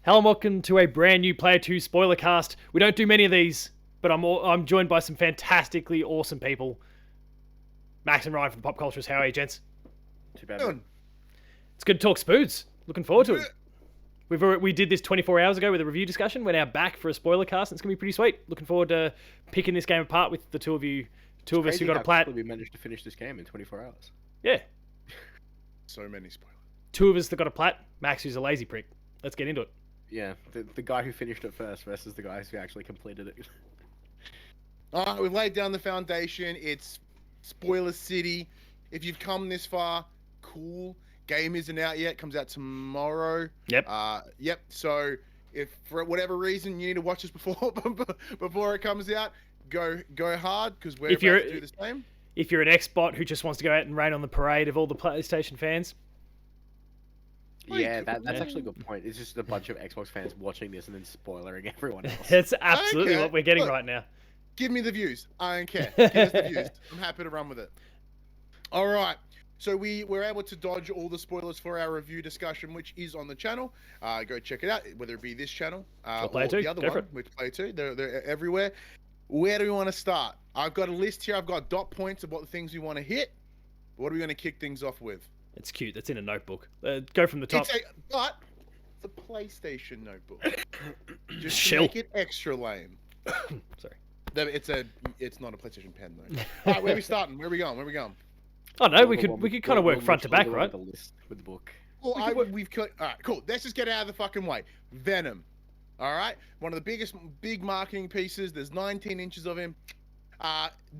Hello and welcome to a brand new Player 2 spoiler cast. We don't do many of these, but I'm joined by some fantastically awesome people. Max and Ryan from Pop Cultures. How are you, gents? Too bad. It's good to talk Spoods. Looking forward to it. We did this 24 hours ago with a review discussion. We're now back for a spoiler cast, and it's going to be pretty sweet. Looking forward to picking this game apart with the two of you, two of us who got a plat. We managed to finish this game in 24 hours. Yeah. So many spoilers. Two of us that got a plat. Max, who's a lazy prick. Let's get into it. Yeah, the guy who finished it first versus the guys who actually completed it. Alright, we've laid down the foundation. It's Spoiler City. If you've come this far, cool. Game isn't out yet. Comes out tomorrow. Yep. Yep. So if for whatever reason you need to watch this before it comes out, go hard because we're about to do the same. If you're an Xbot who just wants to go out and rain on the parade of all the PlayStation fans. Yeah, that's actually a good point. It's just a bunch of Xbox fans watching this and then spoilering everyone else. That's absolutely what we're getting right now. Give me the views. I don't care. Give us the views. I'm happy to run with it. All right. So we were able to dodge all the spoilers for our review discussion, which is on the channel. Go check it out, whether it be this channel or the other one, which Player 2. They're everywhere. Where do we want to start? I've got a list here. I've got dot points of what the things we want to hit. What are we going to kick things off with? It's cute. That's in a notebook. Go from the top. But it's a PlayStation notebook. Just to make it extra lame. Sorry. It's not a PlayStation pen though. All right, where are we starting? Where are we going? Oh no, we could kind of work front to back, right? The list with the book. Well, all right, cool. Let's just get out of the fucking way. Venom. All right, one of the biggest marketing pieces. There's 19 inches of him.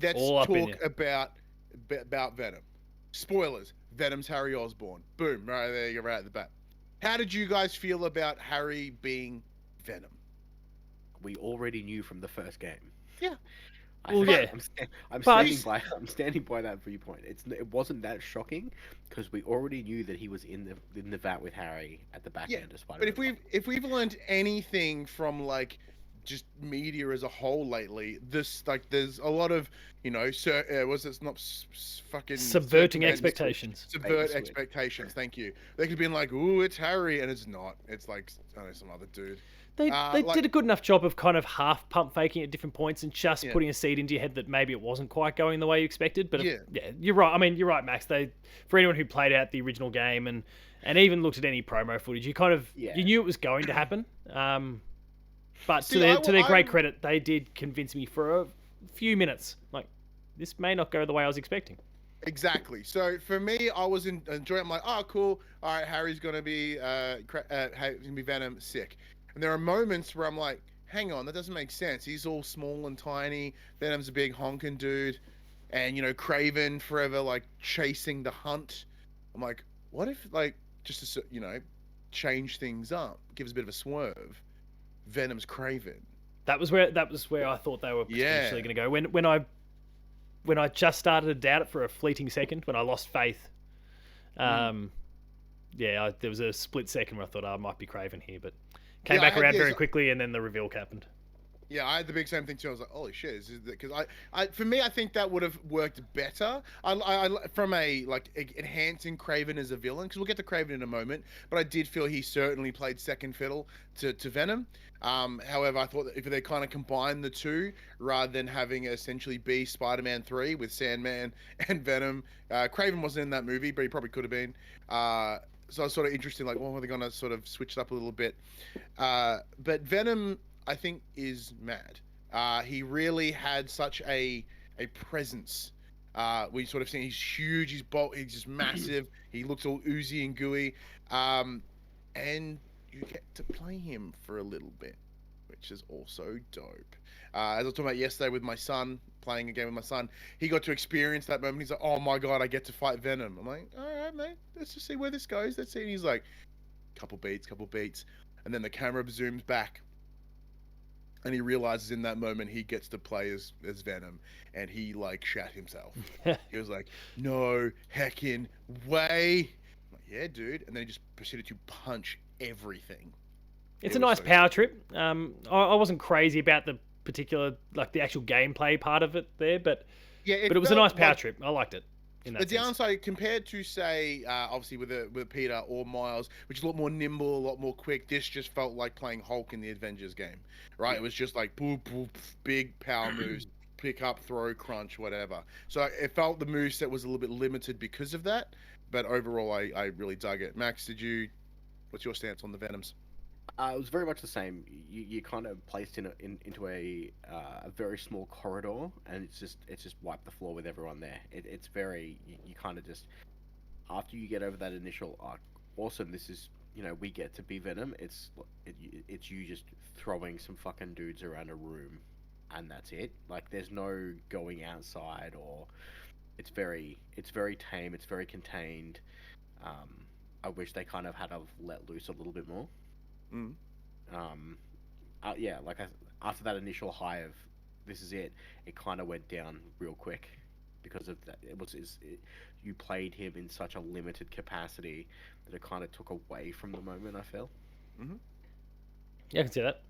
Let's talk about Venom. Spoilers. Venom's Harry Osborn. Boom, right there, you're right at the back. How did you guys feel about Harry being Venom? We already knew from the first game. Yeah. I'm standing by that viewpoint. It wasn't that shocking because we already knew that he was in the vat with Harry at the back end of Spider-Man. But if we've learned anything from just media as a whole lately, there's a lot of subverting expectations. Subvert expectations. Thank you. They could be like, "Ooh, it's Harry," and it's not. It's like, I don't know, some other dude. They did a good enough job of kind of half pump faking at different points and just putting a seed into your head that maybe it wasn't quite going the way you expected. But you're right. I mean, you're right, Max. For anyone who played out the original game and even looked at any promo footage, you kind of you knew it was going to happen. But to their great credit, they did convince me for a few minutes. Like, this may not go the way I was expecting. Exactly. So for me, I was enjoying. I'm like, oh, cool. All right, Harry's gonna be Venom. Sick. And there are moments where I'm like, hang on, that doesn't make sense. He's all small and tiny. Venom's a big honking dude, and Kraven forever chasing the hunt. I'm like, what if just to change things up, give us a bit of a swerve. Venom's Kraven. That was where I thought they were potentially going to go. When I just started to doubt it for a fleeting second, when I lost faith, there was a split second where I thought I might be Kraven here, but came back around very quickly, and then the reveal happened. Yeah, I had the big same thing too. I was like, "Holy shit!" Because for me, I think that would have worked better. From enhancing Kraven as a villain, because we'll get to Kraven in a moment. But I did feel he certainly played second fiddle to Venom. However, I thought that if they kind of combined the two, rather than having it essentially be Spider-Man 3 with Sandman and Venom, Kraven wasn't in that movie, but he probably could have been. So I was sort of interested, are they going to sort of switch it up a little bit? But Venom, I think, is mad. He really had such a presence. We sort of seen he's huge, he's just massive. He looks all oozy and gooey, and you get to play him for a little bit, which is also dope. As I was talking about yesterday with my son, playing a game with my son, he got to experience that moment. He's like, "Oh my god, I get to fight Venom." I'm like, "All right, mate, let's just see where this goes. Let's see." And he's like, couple beats, and then the camera zooms back. And he realizes in that moment he gets to play as Venom, and he shat himself. He was like, "No heckin' way!" I'm like, "Yeah, dude," and then he just proceeded to punch everything. It's a nice power trip. I wasn't crazy about the particular the actual gameplay part of it there, but it was a nice power trip. I liked it. in that The sense. downside compared to say, obviously with Peter or Miles, which is a lot more nimble, a lot more quick. This just felt like playing Hulk in the Avengers game, right? It was just like boop boop, big power moves, pick up, throw, crunch, whatever. So it felt the moveset was a little bit limited because of that. But overall, I really dug it. Max, what's your stance on the Venoms? It was very much the same. You kind of placed into a very small corridor, and it's just wiped the floor with everyone there. It's very you kind of just after you get over that initial awesome. This is we get to be Venom. It's you just throwing some fucking dudes around a room, and that's it. Like there's no going outside or it's very tame. It's very contained. I wish they kind of had have let loose a little bit more. Mm. Yeah, after that initial high of this is it, it kind of went down real quick because of that. You played him in such a limited capacity that it kind of took away from the moment. I feel. Mm-hmm. Yeah, I can see that.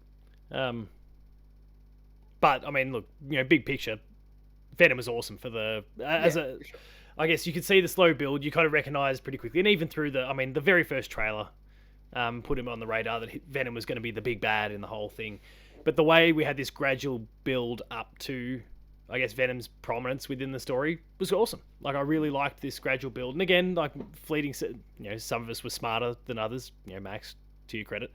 But I mean, look, big picture, Venom was awesome for the sure. I guess you could see the slow build. You kind of recognise pretty quickly, and even through the very first trailer. Put him on the radar that Venom was going to be the big bad in the whole thing. But the way we had this gradual build up to, I guess, Venom's prominence within the story was awesome. Like, I really liked this gradual build. And again, like, fleeting, some of us were smarter than others, Max, to your credit.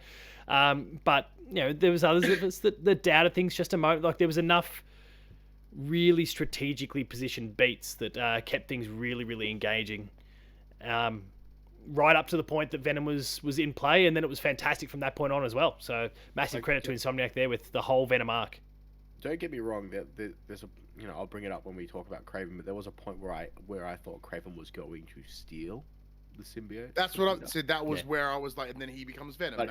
But, there was others of us that doubted things just a moment. Like, there was enough really strategically positioned beats that kept things really, really engaging. Right up to the point that Venom was in play, and then it was fantastic from that point on as well. So massive credit to Insomniac there with the whole Venom arc. Don't get me wrong. There's a I'll bring it up when we talk about Kraven, but there was a point where I thought Kraven was going to steal the symbiote. That's what I said. That was where I was like, and then he becomes Venom.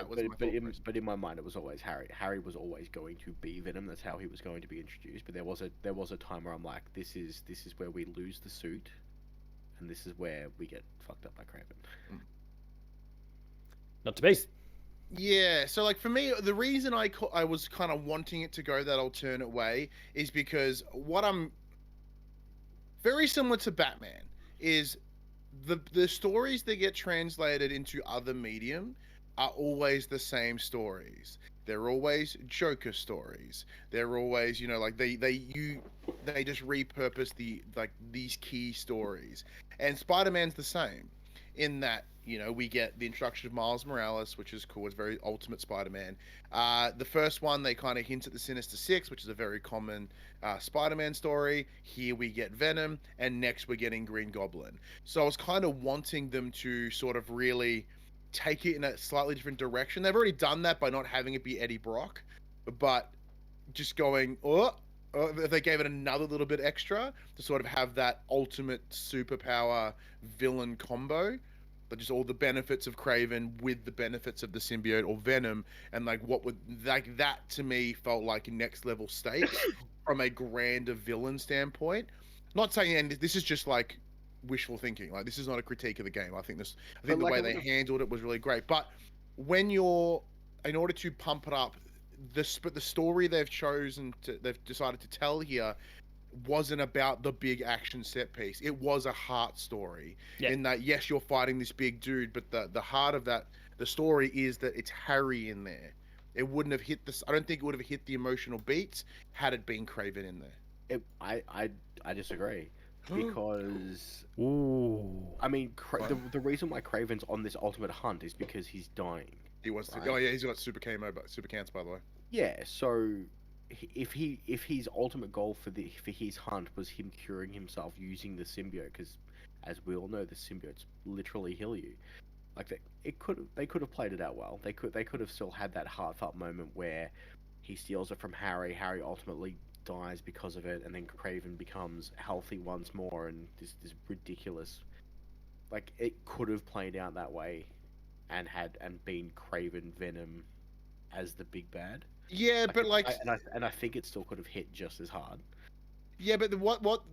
But in my mind, it was always Harry. Harry was always going to be Venom. That's how he was going to be introduced. But there was a time where I'm like, this is where we lose the suit. And this is where we get fucked up by Kraven. Not to be. Yeah, so like for me, the reason I was kind of wanting it to go that alternate way is because what I'm very similar to Batman is the stories that get translated into other medium are always the same stories. They're always Joker stories. They're always, like they just repurpose these key stories. And Spider-Man's the same in that, we get the introduction of Miles Morales, which is cool. It's very Ultimate Spider-Man. The first one, they kind of hint at the Sinister Six, which is a very common Spider-Man story. Here we get Venom, and next we're getting Green Goblin. So I was kind of wanting them to sort of really take it in a slightly different direction. They've already done that by not having it be Eddie Brock, but just going, if they gave it another little bit extra to sort of have that ultimate superpower villain combo, but just all the benefits of Kraven with the benefits of the symbiote or Venom, and that to me felt like next level stakes from a grander villain standpoint. Not saying, and this is just like wishful thinking. Like, this is not a critique of the game. I think the way they handled it was really great. But when in order to pump it up, the story they've decided to tell here wasn't about the big action set piece. It was a heart story. Yeah. In that, yes, you're fighting this big dude, but the heart of the story is that it's Harry in there. It wouldn't have hit I don't think it would have hit the emotional beats had it been Kraven in there. I disagree. Because I mean, the reason why Kraven's on this ultimate hunt is because he's dying. He wants to. Oh yeah, he's got super cancer, by the way. Yeah, so if his ultimate goal for his hunt was him curing himself using the symbiote, because as we all know, the symbiotes literally heal you. Like they could have played it out well. They could have still had that heartfelt moment where he steals it from Harry. Harry ultimately dies because of it, and then Kraven becomes healthy once more, and this ridiculous. Like, it could have played out that way, and been Kraven Venom as the big bad. Yeah, but I think it still could have hit just as hard. Yeah, but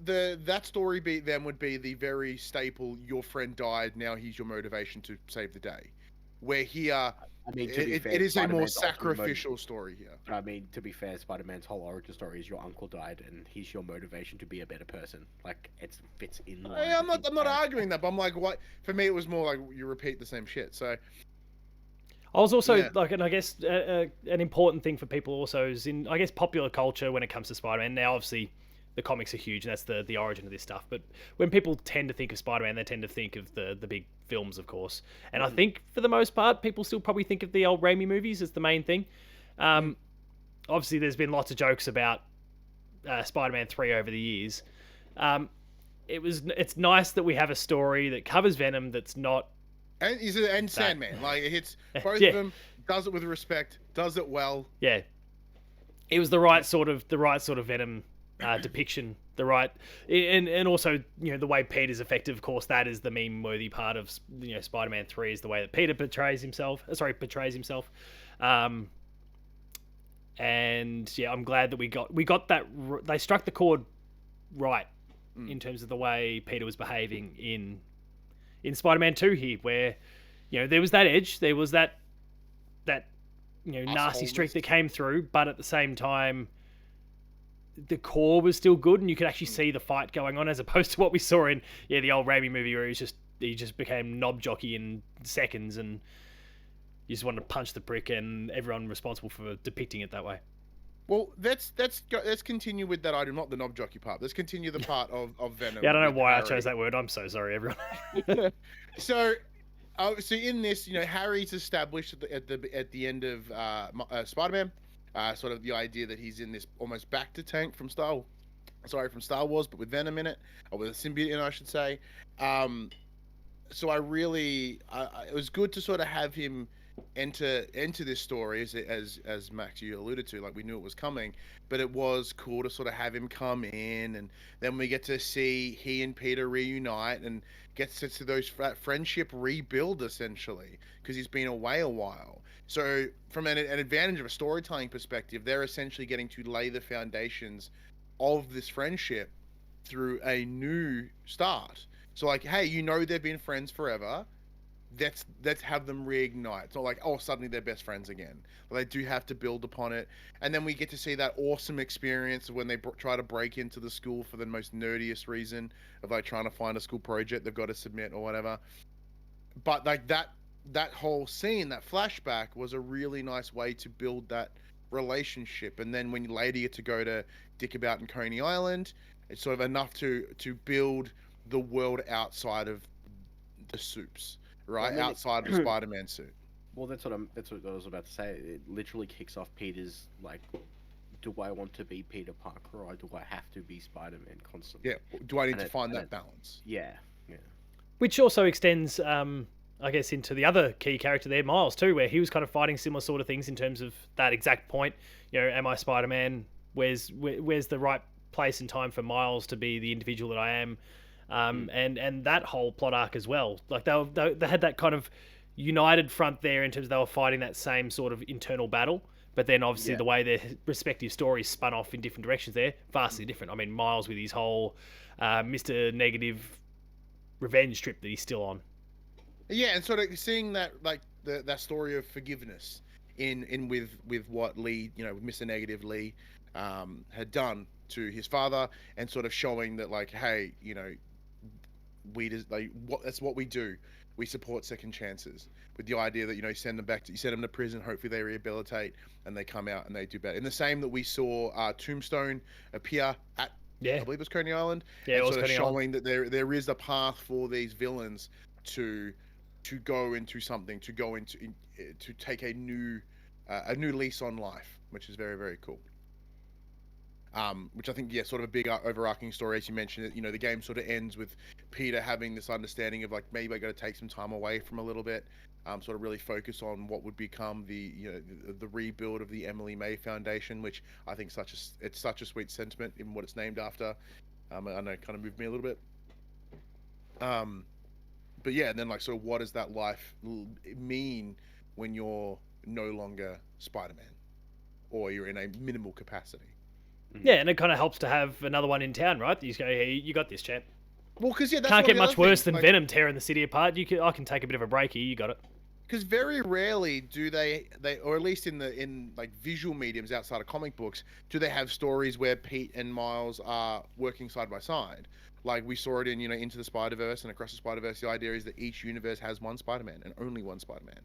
that story beat then would be the very staple. Your friend died. Now he's your motivation to save the day. Where here, I mean, to be fair, it is a more Spider-Man's ultimate sacrificial story here. But I mean, to be fair, Spider-Man's whole origin story is your uncle died, and he's your motivation to be a better person. Like, it fits in line. I'm not arguing that, but I'm like, what? For me, it was more like you repeat the same shit. So. I was also like, and I guess an important thing for people also is in, I guess, popular culture when it comes to Spider-Man. Now, obviously, the comics are huge, and that's the origin of this stuff. But when people tend to think of Spider-Man, they tend to think of the big films, of course. And I think for the most part, people still probably think of the old Raimi movies as the main thing. Obviously, there's been lots of jokes about Spider-Man 3 over the years. It's nice that we have a story that covers Venom that's not. And Sandman, like it hits both of them, does it with respect, does it well. Yeah, it was the right sort of Venom depiction, and also the way Peter's effective. Of course, that is the meme-worthy part of Spider-Man 3 is the way that Peter portrays himself. And yeah, I'm glad that we got that. They struck the chord right in terms of the way Peter was behaving in Spider-Man 2 here, where there was that edge, there was that nasty streak that came through, but at the same time the core was still good, and you could actually see the fight going on, as opposed to what we saw in the old Raimi movie, where he just became knob jockey in seconds, and you just wanted to punch the prick, and everyone responsible for depicting it that way. Well, let's continue with that item, not the knob jockey part. Let's continue the part of Venom. Yeah, I don't know why I chose that word. I'm so sorry, everyone. So in this, Harry's established at the end of Spider-Man, sort of the idea that he's in this almost back to tank from Star Wars, but with Venom in it, or with a symbiote in, I should say. So it was good to sort of have him enter this story, as Max, you alluded to, like we knew it was coming, but it was cool to sort of have him come in, and then we get to see he and Peter reunite and gets to see those friendship rebuild, essentially, because he's been away a while. So from an advantage of a storytelling perspective, they're essentially getting to lay the foundations of this friendship through a new start. So like, hey, they've been friends forever. Let's have them reignite. It's not like, oh, suddenly they're best friends again. But they do have to build upon it. And then we get to see that awesome experience when they try to break into the school for the most nerdiest reason of like trying to find a school project they've got to submit or whatever. But like that whole scene, that flashback, was a really nice way to build that relationship. And then when you later get to go to dick about in Coney Island, it's sort of enough to build the world outside of the soups. Right, outside of the Spider-Man suit. Well, that's what I was about to say. It literally kicks off Peter's, like, do I want to be Peter Parker, or do I have to be Spider-Man constantly? Yeah, do I need to find that balance? Yeah. Which also extends, I guess, into the other key character there, Miles, too, where he was kind of fighting similar sort of things in terms of that exact point. Am I Spider-Man? Where's the right place and time for Miles to be the individual that I am? And that whole plot arc as well. Like they had that kind of united front there in terms of they were fighting that same sort of internal battle, but then obviously the way their respective stories spun off in different directions there, vastly different. I mean, Miles with his whole Mr. Negative revenge trip that he's still on. Yeah, and sort of seeing that, like that story of forgiveness in with what Lee, with Mr. Negative Lee had done to his father, and sort of showing that, like, hey, that's what we do. We support second chances, with the idea that you send them to prison. Hopefully they rehabilitate and they come out and they do better. In the same that we saw Tombstone appear at, I believe it was Coney Island, and sort of showing that there is a path for these villains to go into something, to take a new lease on life, which is very, very cool. Which I think, sort of a big overarching story, as you mentioned. The game sort of ends with Peter having this understanding of, like, maybe I got to take some time away from a little bit, sort of really focus on what would become the rebuild of the Emily May Foundation, which I think it's such a sweet sentiment in what it's named after. I know it kind of moved me a little bit. But yeah, and then, like, so what does that life mean when you're no longer Spider-Man, or you're in a minimal capacity? Yeah, and it kind of helps to have another one in town, right? You just go, hey, you got this, champ. Well, because that's can't get much worse than Venom tearing the city apart. I can take a bit of a break here. You got it. because very rarely do they or at least in like visual mediums outside of comic books, do they have stories where Pete and Miles are working side by side. Like we saw it in Into the Spider-Verse and Across the Spider-Verse. The idea is that each universe has one Spider-Man and only one Spider-Man.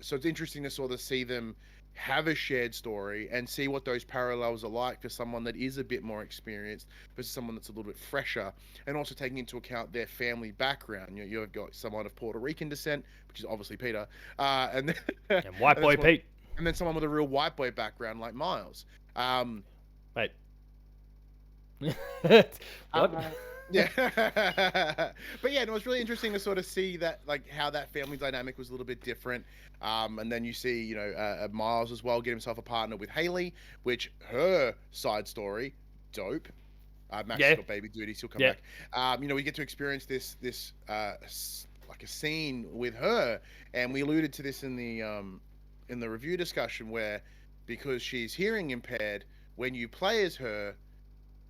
So it's interesting to sort of see them have a shared story and see what those parallels are like for someone that is a bit more experienced versus someone that's a little bit fresher, and also taking into account their family background. You've got someone of Puerto Rican descent, which is obviously Peter, and white boy Pete, and then someone with a real white boy background like Miles. Wait. What? Yeah. But yeah, it was really interesting to sort of see that, like, how that family dynamic was a little bit different. And then you see, Miles as well get himself a partner with Haley, which her side story, dope. Max has got baby duty, she'll come back. We get to experience this like a scene with her, and we alluded to this in the review discussion, where because she's hearing impaired, when you play as her,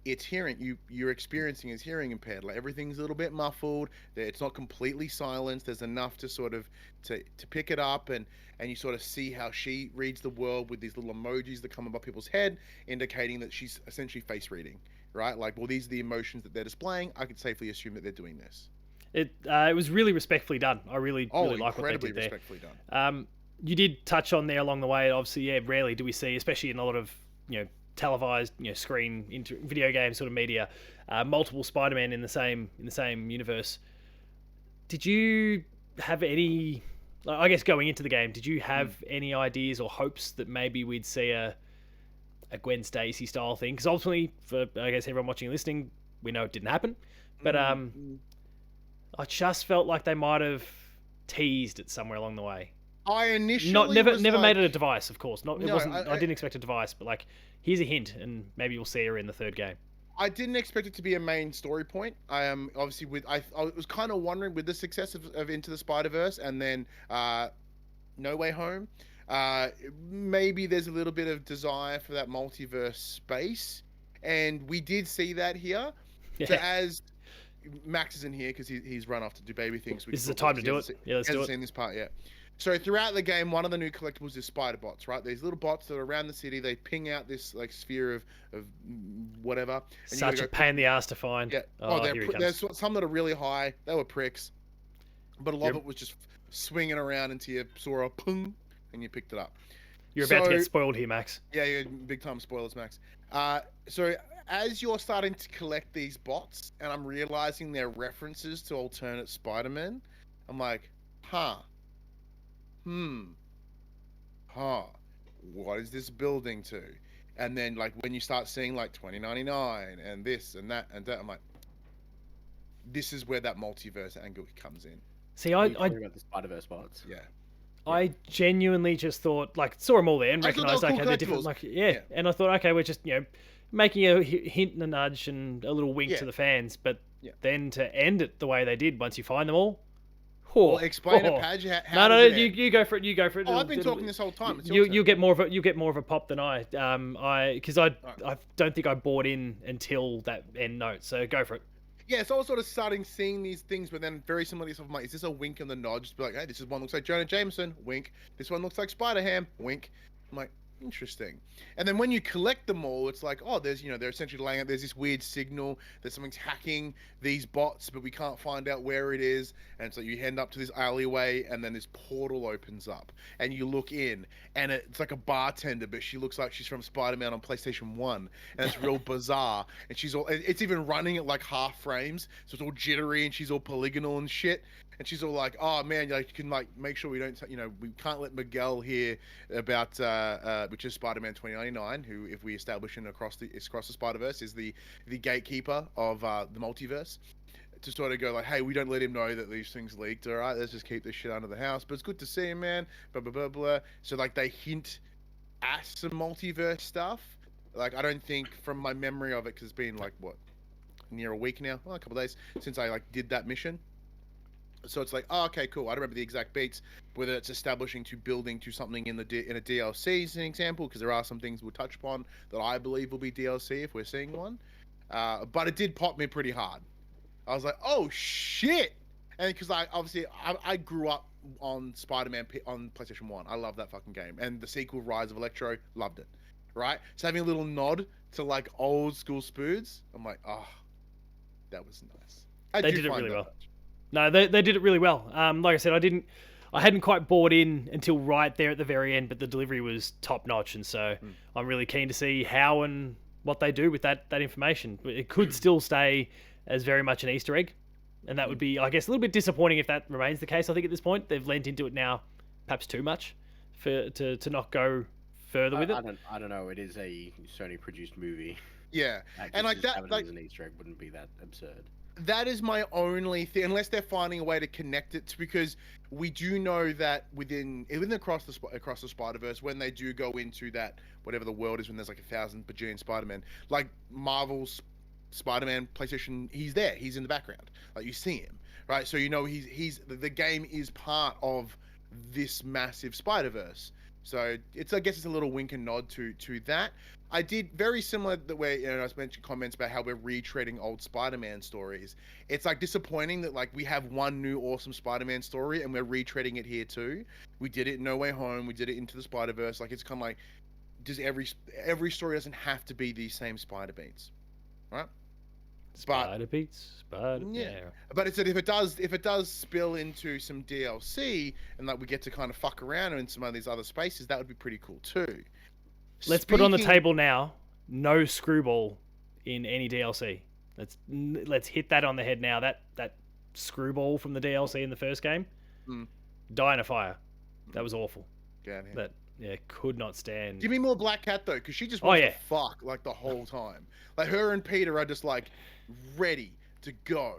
it's you're experiencing as hearing impaired. Like everything's a little bit muffled. It's not completely silenced. There's enough to sort of to pick it up, and you sort of see how she reads the world with these little emojis that come above people's head, indicating that she's essentially face reading, right? Like, well, these are the emotions that they're displaying. I could safely assume that they're doing this. It was really respectfully done. I really like what they did there. Respectfully done. You did touch on there along the way. Obviously, rarely do we see, especially in a lot of televised, screen video game sort of media, multiple Spider-Man in the same universe. Did you have any? I guess going into the game, did you have any ideas or hopes that maybe we'd see a Gwen Stacy style thing? Because ultimately, for I guess everyone watching and listening, we know it didn't happen. But I just felt like they might have teased it somewhere along the way. I initially never made it a device, of course. It wasn't. I didn't expect a device, but like, here's a hint, and maybe you'll see her in the third game. I didn't expect it to be a main story point. I am obviously I was kind of wondering with the success of Into the Spider-Verse and then No Way Home, maybe there's a little bit of desire for that multiverse space, and we did see that here. Yeah. So as Max isn't here because he's run off to do baby things. This is the time to do it. Yeah, let's do it. Hasn't seen this part yet. So throughout the game, one of the new collectibles is spider bots, right? These little bots that are around the city. They ping out this like sphere of whatever. And such a pain in the ass to find. Yeah. There's some that are really high. They were pricks, but a lot of it was just swinging around until you saw a pung and you picked it up. You're about to get spoiled here, Max. Yeah, big time spoilers, Max. So as you're starting to collect these bots, and I'm realizing they're references to alternate Spider-Man, I'm like, what is this building to? And then like when you start seeing like 2099 and this and that and that, I'm like, this is where that multiverse angle comes in. See, I about the Spider-Verse bots. Yeah. I genuinely just thought, like, saw them all there and recognized, okay, they're different. Like, yeah. And I thought, okay, we're just, making a hint and a nudge and a little wink to the fans. But then to end it the way they did, once you find them all, well, explain it, Padge. No, you go for it. You go for it. I've been talking this whole time. You'll get more of a pop than I. Because I don't think I bought in until that end note. So go for it. Yeah, so I was sort of starting seeing these things, but then very similarly, I'm like, is this a wink and the nod? Just be like, hey, this is one looks like Jonah Jameson, wink. This one looks like Spider-Ham, wink. I'm like, interesting. And then when you collect them all, it's like, oh, there's, they're essentially laying out, there's this weird signal that something's hacking these bots, but we can't find out where it is. And so you end up to this alleyway, and then this portal opens up, and you look in, and it's like a bartender, but she looks like she's from Spider-Man on PlayStation 1, and it's real bizarre. And it's even running at like half frames, so it's all jittery, and she's all polygonal and shit. And she's all like, "Oh man, you can like make sure we don't, we can't let Miguel hear about which is Spider-Man 2099, who, if we establish in across the Spider-Verse, is the gatekeeper of the multiverse." To sort of go like, "Hey, we don't let him know that these things leaked. All right, let's just keep this shit under the house. But it's good to see him, man." Blah blah blah blah. So like they hint at some multiverse stuff. Like I don't think, from my memory of it, because it's been like near a week now, well, a couple of days since I like did that mission. So it's like, oh, okay, cool. I don't remember the exact beats, whether it's establishing to building to something in a DLC, as an example, because there are some things we'll touch upon that I believe will be DLC if we're seeing one. But it did pop me pretty hard. I was like, oh shit! And because I grew up on Spider-Man on PlayStation 1. I love that fucking game. And the sequel, Rise of Electro, loved it. Right? So having a little nod to like old school spoods, I'm like, oh, that was nice. They did it really well. No, they did it really well. Like I said, I hadn't quite bought in until right there at the very end, but the delivery was top notch, and so I'm really keen to see how and what they do with that information. It could still stay as very much an Easter egg, and that would be, I guess, a little bit disappointing if that remains the case. I think at this point they've lent into it now, perhaps too much, to not go further with it. I don't know. It is a Sony produced movie. Yeah, and like that, like as an Easter egg wouldn't be that absurd. That is my only thing, unless they're finding a way to connect it, because we do know that even across the Spider-Verse, when they do go into that whatever the world is, when there's like 1,000 bajillion Spider-Man, like Marvel's Spider-Man PlayStation, he's there, he's in the background, like you see him, right? So you know he's the game is part of this massive Spider-Verse. So I guess it's a little wink and nod to that. I did very similar the way, I mentioned comments about how we're retreading old Spider-Man stories. It's like disappointing that like we have one new awesome Spider-Man story and we're retreading it here too. We did it in No Way Home. We did it Into the Spider-Verse. Like it's kind of like, does every story doesn't have to be these same spider beats, right? Spider beats, yeah. But it's that if it does spill into some DLC and like we get to kind of fuck around in some of these other spaces, that would be pretty cool too. Let's put on the table now, no Screwball in any DLC. Let's hit that on the head now. That Screwball from the DLC in the first game, die in a fire. That was awful. That could not stand. Give me more Black Cat though, because she just wants to fuck like the whole time. Like her and Peter are just like ready to go,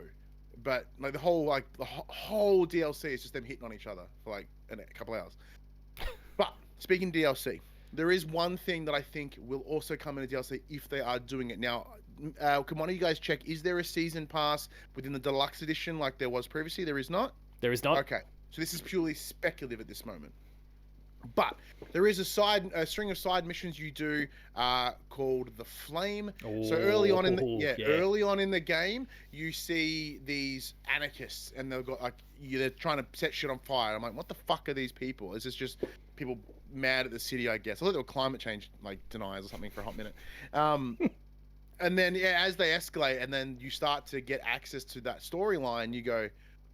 but like the whole DLC is just them hitting on each other for like a couple hours. But speaking DLC. There is one thing that I think will also come in a DLC if they are doing it. Now, can one of you guys check, is there a season pass within the deluxe edition like there was previously? There is not? There is not. Okay, so this is purely speculative at this moment. But there is a string of side missions you do called the Flame. So early on in the game, you see these anarchists, and they've got they're trying to set shit on fire. I'm like, what the fuck are these people? Is this just people mad at the city? I guess I thought they were climate change deniers or something for a hot minute. And then as they escalate, and then you start to get access to that storyline, you go,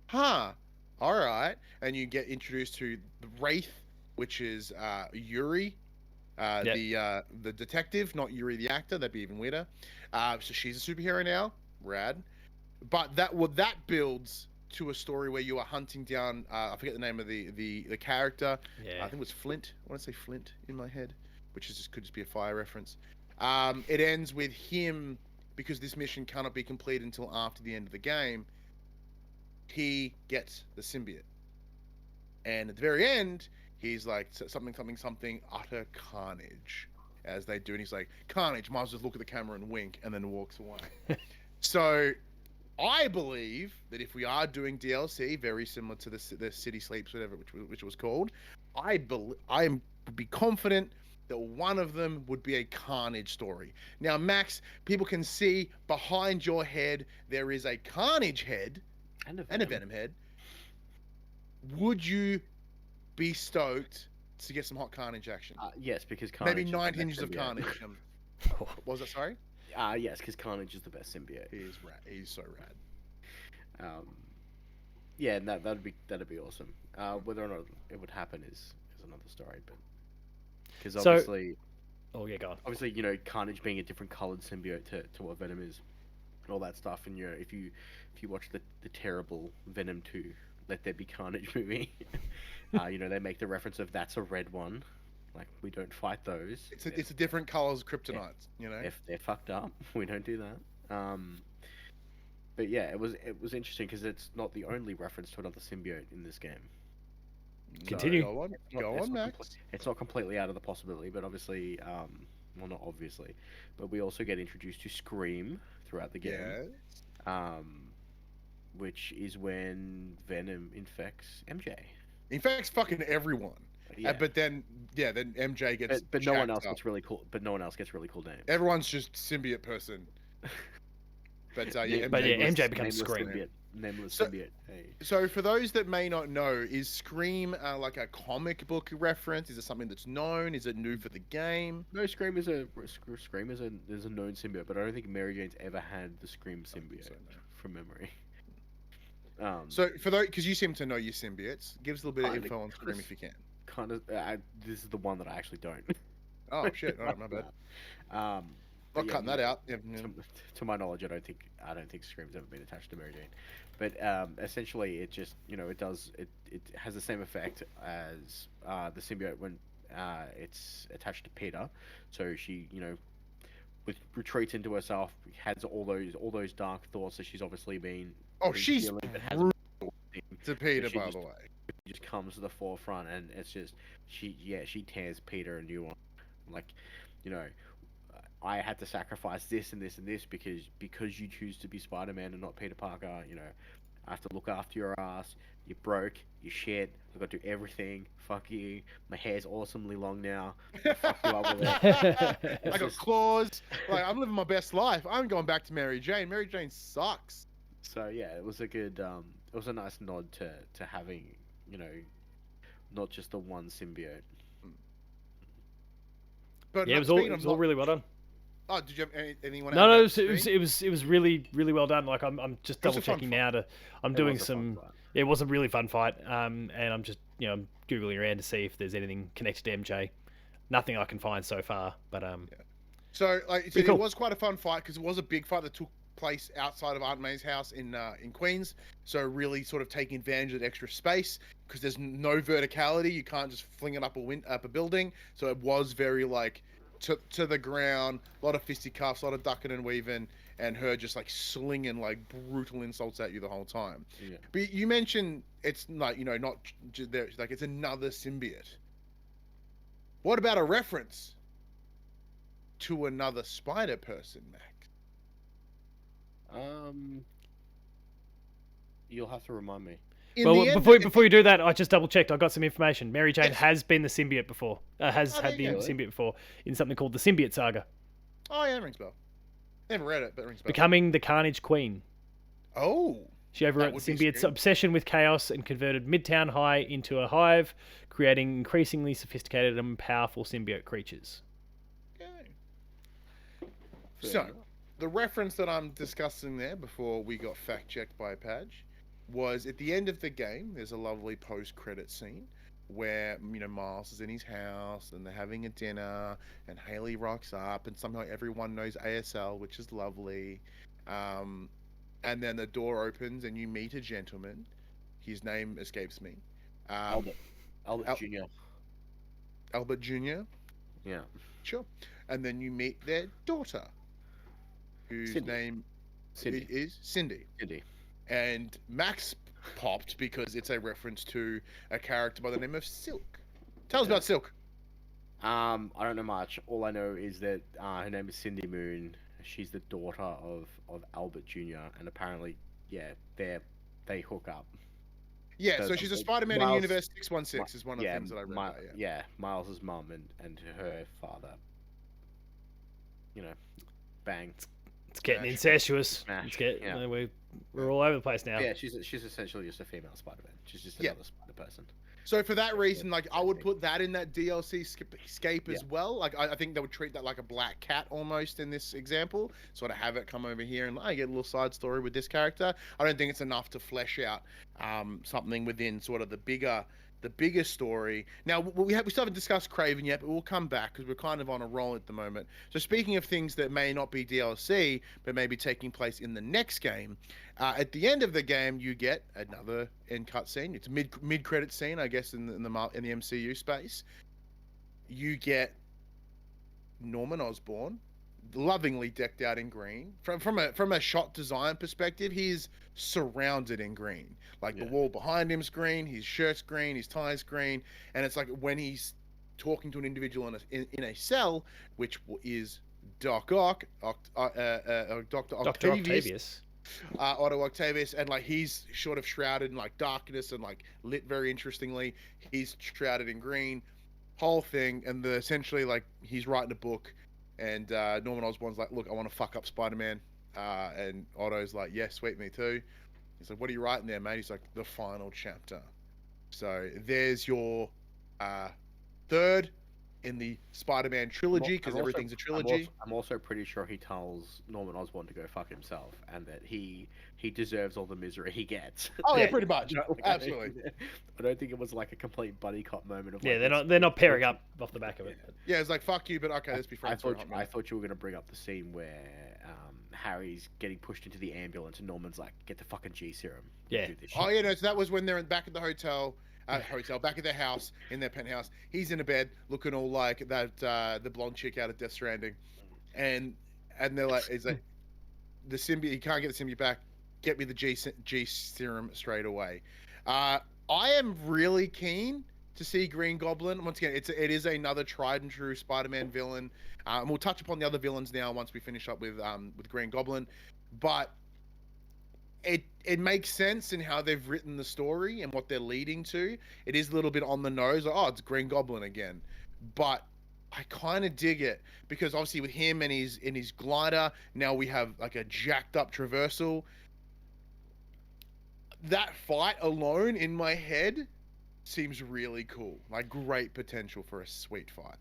huh, all right, and you get introduced to the Wraith, which is Yuri, the detective, not Yuri the actor. That'd be even weirder. So she's a superhero now, rad. But that builds to a story where you are hunting down. I forget the name of the character. Yeah. I think it was Flint. I want to say Flint in my head, which could just be a fire reference. It ends with him, because this mission cannot be completed until after the end of the game. He gets the symbiote, and at the very end, he's like something utter carnage, as they do, and he's like, Carnage, might as well just look at the camera and wink, and then walks away. So I believe that if we are doing DLC very similar to the City Sleeps, whatever, which was called, I would be confident that one of them would be a Carnage story. Now, Max, people can see behind your head there is a Carnage head and a Venom head. Would you be stoked to get some hot Carnage action? Yes, because Carnage maybe 9 hinges of Carnage. What was that, sorry? Yes, because Carnage is the best symbiote. He is rad. He's so rad. Yeah, and that'd be awesome. Whether or not it would happen is another story, but because obviously, go on. Obviously, Carnage being a different colored symbiote to what Venom is, and all that stuff. And if you watch the terrible Venom 2 Let There Be Carnage movie, they make the reference of that's a red one. Like, we don't fight those. It's a different colors kryptonite, If they're fucked up, we don't do that. But yeah, it was interesting because it's not the only reference to another symbiote in this game. Continue. So go on, Max. It's not completely out of the possibility, but obviously, well, not obviously, but we also get introduced to Scream throughout the game. Yes. Which is when Venom infects MJ. Infects fucking everyone. Yeah. But then MJ gets. But no one else gets really cool. But no one else gets really cool names. Everyone's just symbiote person. But MJ becomes Scream. Nameless So- symbiote. Hey. So for those that may not know, is Scream like a comic book reference? Is it something that's known? Is it new for the game? No, Scream is a known symbiote, but I don't think Mary Jane's ever had the Scream symbiote from memory. So for those, because you seem to know your symbiotes, give us a little bit of Kinda- info on Scream if you can. Kind of. This is the one that I actually don't. Oh shit! All right, my bad. Not Not cutting that out. Yeah, yeah. To my knowledge, I don't think Scream's ever been attached to Mary Jane. But essentially, it just it has the same effect as the symbiote when it's attached to Peter. So she retreats into herself, has all those dark thoughts that she's obviously been. Oh, she's feeling, but brutal hasn't to Peter, she by just- the way. just comes to the forefront, and it's just she tears Peter a new one. Like, I had to sacrifice this and this and this because you choose to be Spider-Man and not Peter Parker. I have to look after your ass. You're broke. You're shit. I've got to do everything. Fuck you. My hair's awesomely long now. I'll fuck you up with it. I got claws. Like I'm living my best life. I'm going back to Mary Jane. Mary Jane sucks. So yeah, it was a good. It was a nice nod to having not just the one symbiote. But Yeah, it was all really well done. Oh, did you have anyone? No, else it was really really well done. Like I'm just It was double a fun checking fight. now I'm It doing was a fun some. fight. It was a really fun fight. And I'm just I'm googling around to see if there's anything connected to MJ. Nothing I can find so far, but So, like, Pretty cool. it was quite a fun fight because it was a big fight that took place outside of Aunt May's house in Queens. So, really sort of taking advantage of the extra space because there's no verticality. You can't just fling it up a building. So, it was very like to the ground, a lot of fisticuffs, a lot of ducking and weaving, and her just like slinging like brutal insults at you the whole time. Yeah. But you mentioned it's like not like it's another symbiote. What about a reference to another spider person, Mac? You'll have to remind me. In well, the end, before you do that, I just double checked. I got some information. Mary Jane Yes. has been the symbiote before. Has Oh, had there the you go. symbiote before in something called the Symbiote Saga, Oh yeah, it rings a bell. Never read it, but it rings a bell. becoming the Carnage Queen. Oh, She overwrote would the be symbiote's scary. obsession with chaos and converted Midtown High into a hive, creating increasingly sophisticated and powerful symbiote creatures. okay. So, the reference that I'm discussing there before we got fact checked by Padge was at the end of the game. There's a lovely post-credit scene where Miles is in his house and they're having a dinner, and Haley rocks up, and somehow everyone knows ASL, which is lovely. And then the door opens and you meet a gentleman. His name escapes me. Albert Al- Jr. Albert Jr. Yeah. Sure. And then you meet their daughter, whose Cindy. name Cindy. is Cindy. Cindy. And Max popped because it's a reference to a character by the name of Silk. Tell us about Silk. I don't know much. All I know is that her name is Cindy Moon. She's the daughter of Albert Jr. And apparently, yeah, they hook up. Yeah, So so she's a the- Spider-Man in Miles- Universe 616 is one of the things that I read about, yeah. Yeah, Miles's mum and her father. Bang. It's getting Smash. incestuous. Smash, It's get, yeah. we're all over the place now. Yeah, she's essentially just a female Spider-Man. She's just Yeah. another Spider person. So for that reason, like I would put that in that DLC escape as Yeah. well. Like I think they would treat that like a black cat almost in this example. Sort of have it come over here and I get a little side story with this character. I don't think it's enough to flesh out something within sort of the bigger story. Now we still haven't discussed Craven yet, but we'll come back because we're kind of on a roll at the moment. So speaking of things that may not be DLC but may be taking place in the next game, at the end of the game you get another end cut scene. It's a mid credit scene, I guess, in the MCU space. You get Norman Osborn, lovingly decked out in green. From a shot design perspective, he's surrounded in green. Like the Yeah. wall behind him's green, his shirt's green, his tie's green, and it's like when he's talking to an individual in a cell, which is Doc Ock, Dr. Octavius. Otto Octavius, and like he's sort of shrouded in like darkness and like lit very interestingly. He's shrouded in green, whole thing, and essentially like he's writing a book, and Norman Osborn's like, look, I want to fuck up Spider-Man. And Otto's like, yeah, sweet, me too. He's like, what are you writing there, mate? He's like, the final chapter. So there's your third in the Spider-Man trilogy, because everything's a trilogy. I'm also pretty sure he tells Norman Osborn to go fuck himself, and that he deserves all the misery he gets. Oh yeah, pretty much. Absolutely. I don't think it was like a complete buddy cop moment of. Yeah, like, they're not pairing up off the back of it. Yeah, it's like fuck you, but okay, let's be friends. I thought you were gonna bring up the scene where Harry's getting pushed into the ambulance, and Norman's like, "Get the fucking G serum." Yeah. Oh yeah, no. So that was when they're back at the hotel. Back at their house, in their penthouse. He's in a bed, looking all like that, the blonde chick out of Death Stranding, and they're like, it's like the symbiote. You can't get the symbiote back. Get me the G serum straight away. I am really keen to see Green Goblin. Once again, it is another tried and true Spider-Man villain. And we'll touch upon the other villains now once we finish up with Green Goblin, but. It makes sense in how they've written the story and what they're leading to. It is a little bit on the nose. Like, oh, it's Green Goblin again. But I kind of dig it because obviously with him and his glider, now we have like a jacked up traversal. That fight alone in my head seems really cool. Like great potential for a sweet fight.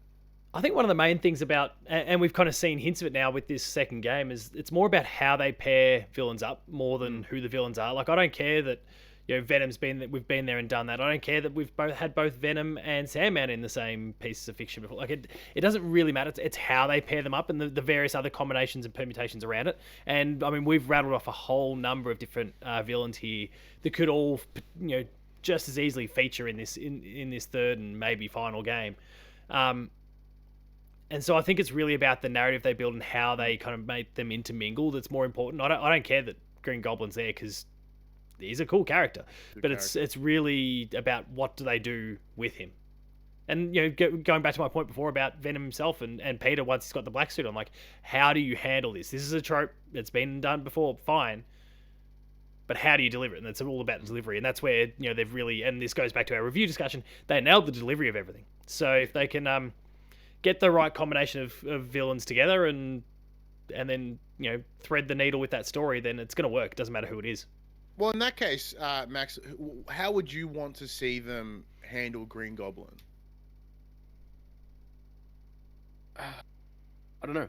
I think one of the main things about, and we've kind of seen hints of it now with this second game, is it's more about how they pair villains up more than who the villains are. Like, I don't care that, you know, we've been there and done that. I don't care that we've had both Venom and Sandman in the same pieces of fiction before. Like, it doesn't really matter. It's how they pair them up and the various other combinations and permutations around it. And I mean, we've rattled off a whole number of different villains here that could all, you know, just as easily feature in this third and maybe final game. And so I think it's really about the narrative they build and how they kind of make them intermingle that's more important. I don't care that Green Goblin's there because he's a cool character, it's really about what do they do with him. And, you know, going back to my point before about Venom himself and Peter once he's got the black suit on, like, how do you handle this? This is a trope that's been done before, fine. But how do you deliver it? And it's all about the delivery. And that's where, you know, they've really, and this goes back to our review discussion, they nailed the delivery of everything. So if they can get the right combination of villains together and then, you know, thread the needle with that story, then it's going to work. It doesn't matter who it is. Well, in that case, Max, how would you want to see them handle Green Goblin? I don't know.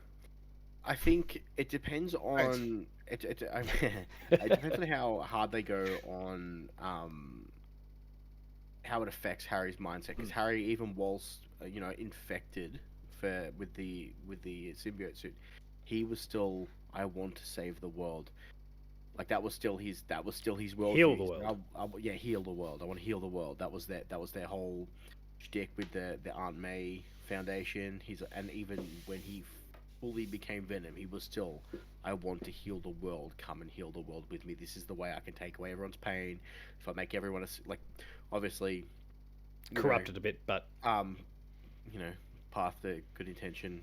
I think it depends on it depends on how hard they go on how it affects Harry's mindset. Because Harry, even whilst you know, infected with the symbiote suit, he was still, I want to save the world. Like that was still his world. Heal the world. Yeah, heal the world. I want to heal the world. That was their whole shtick with the Aunt May Foundation. And even when he fully became Venom, he was still, I want to heal the world. Come and heal the world with me. This is the way I can take away everyone's pain. If I make everyone like, obviously corrupted a bit, but you know, path to good intention.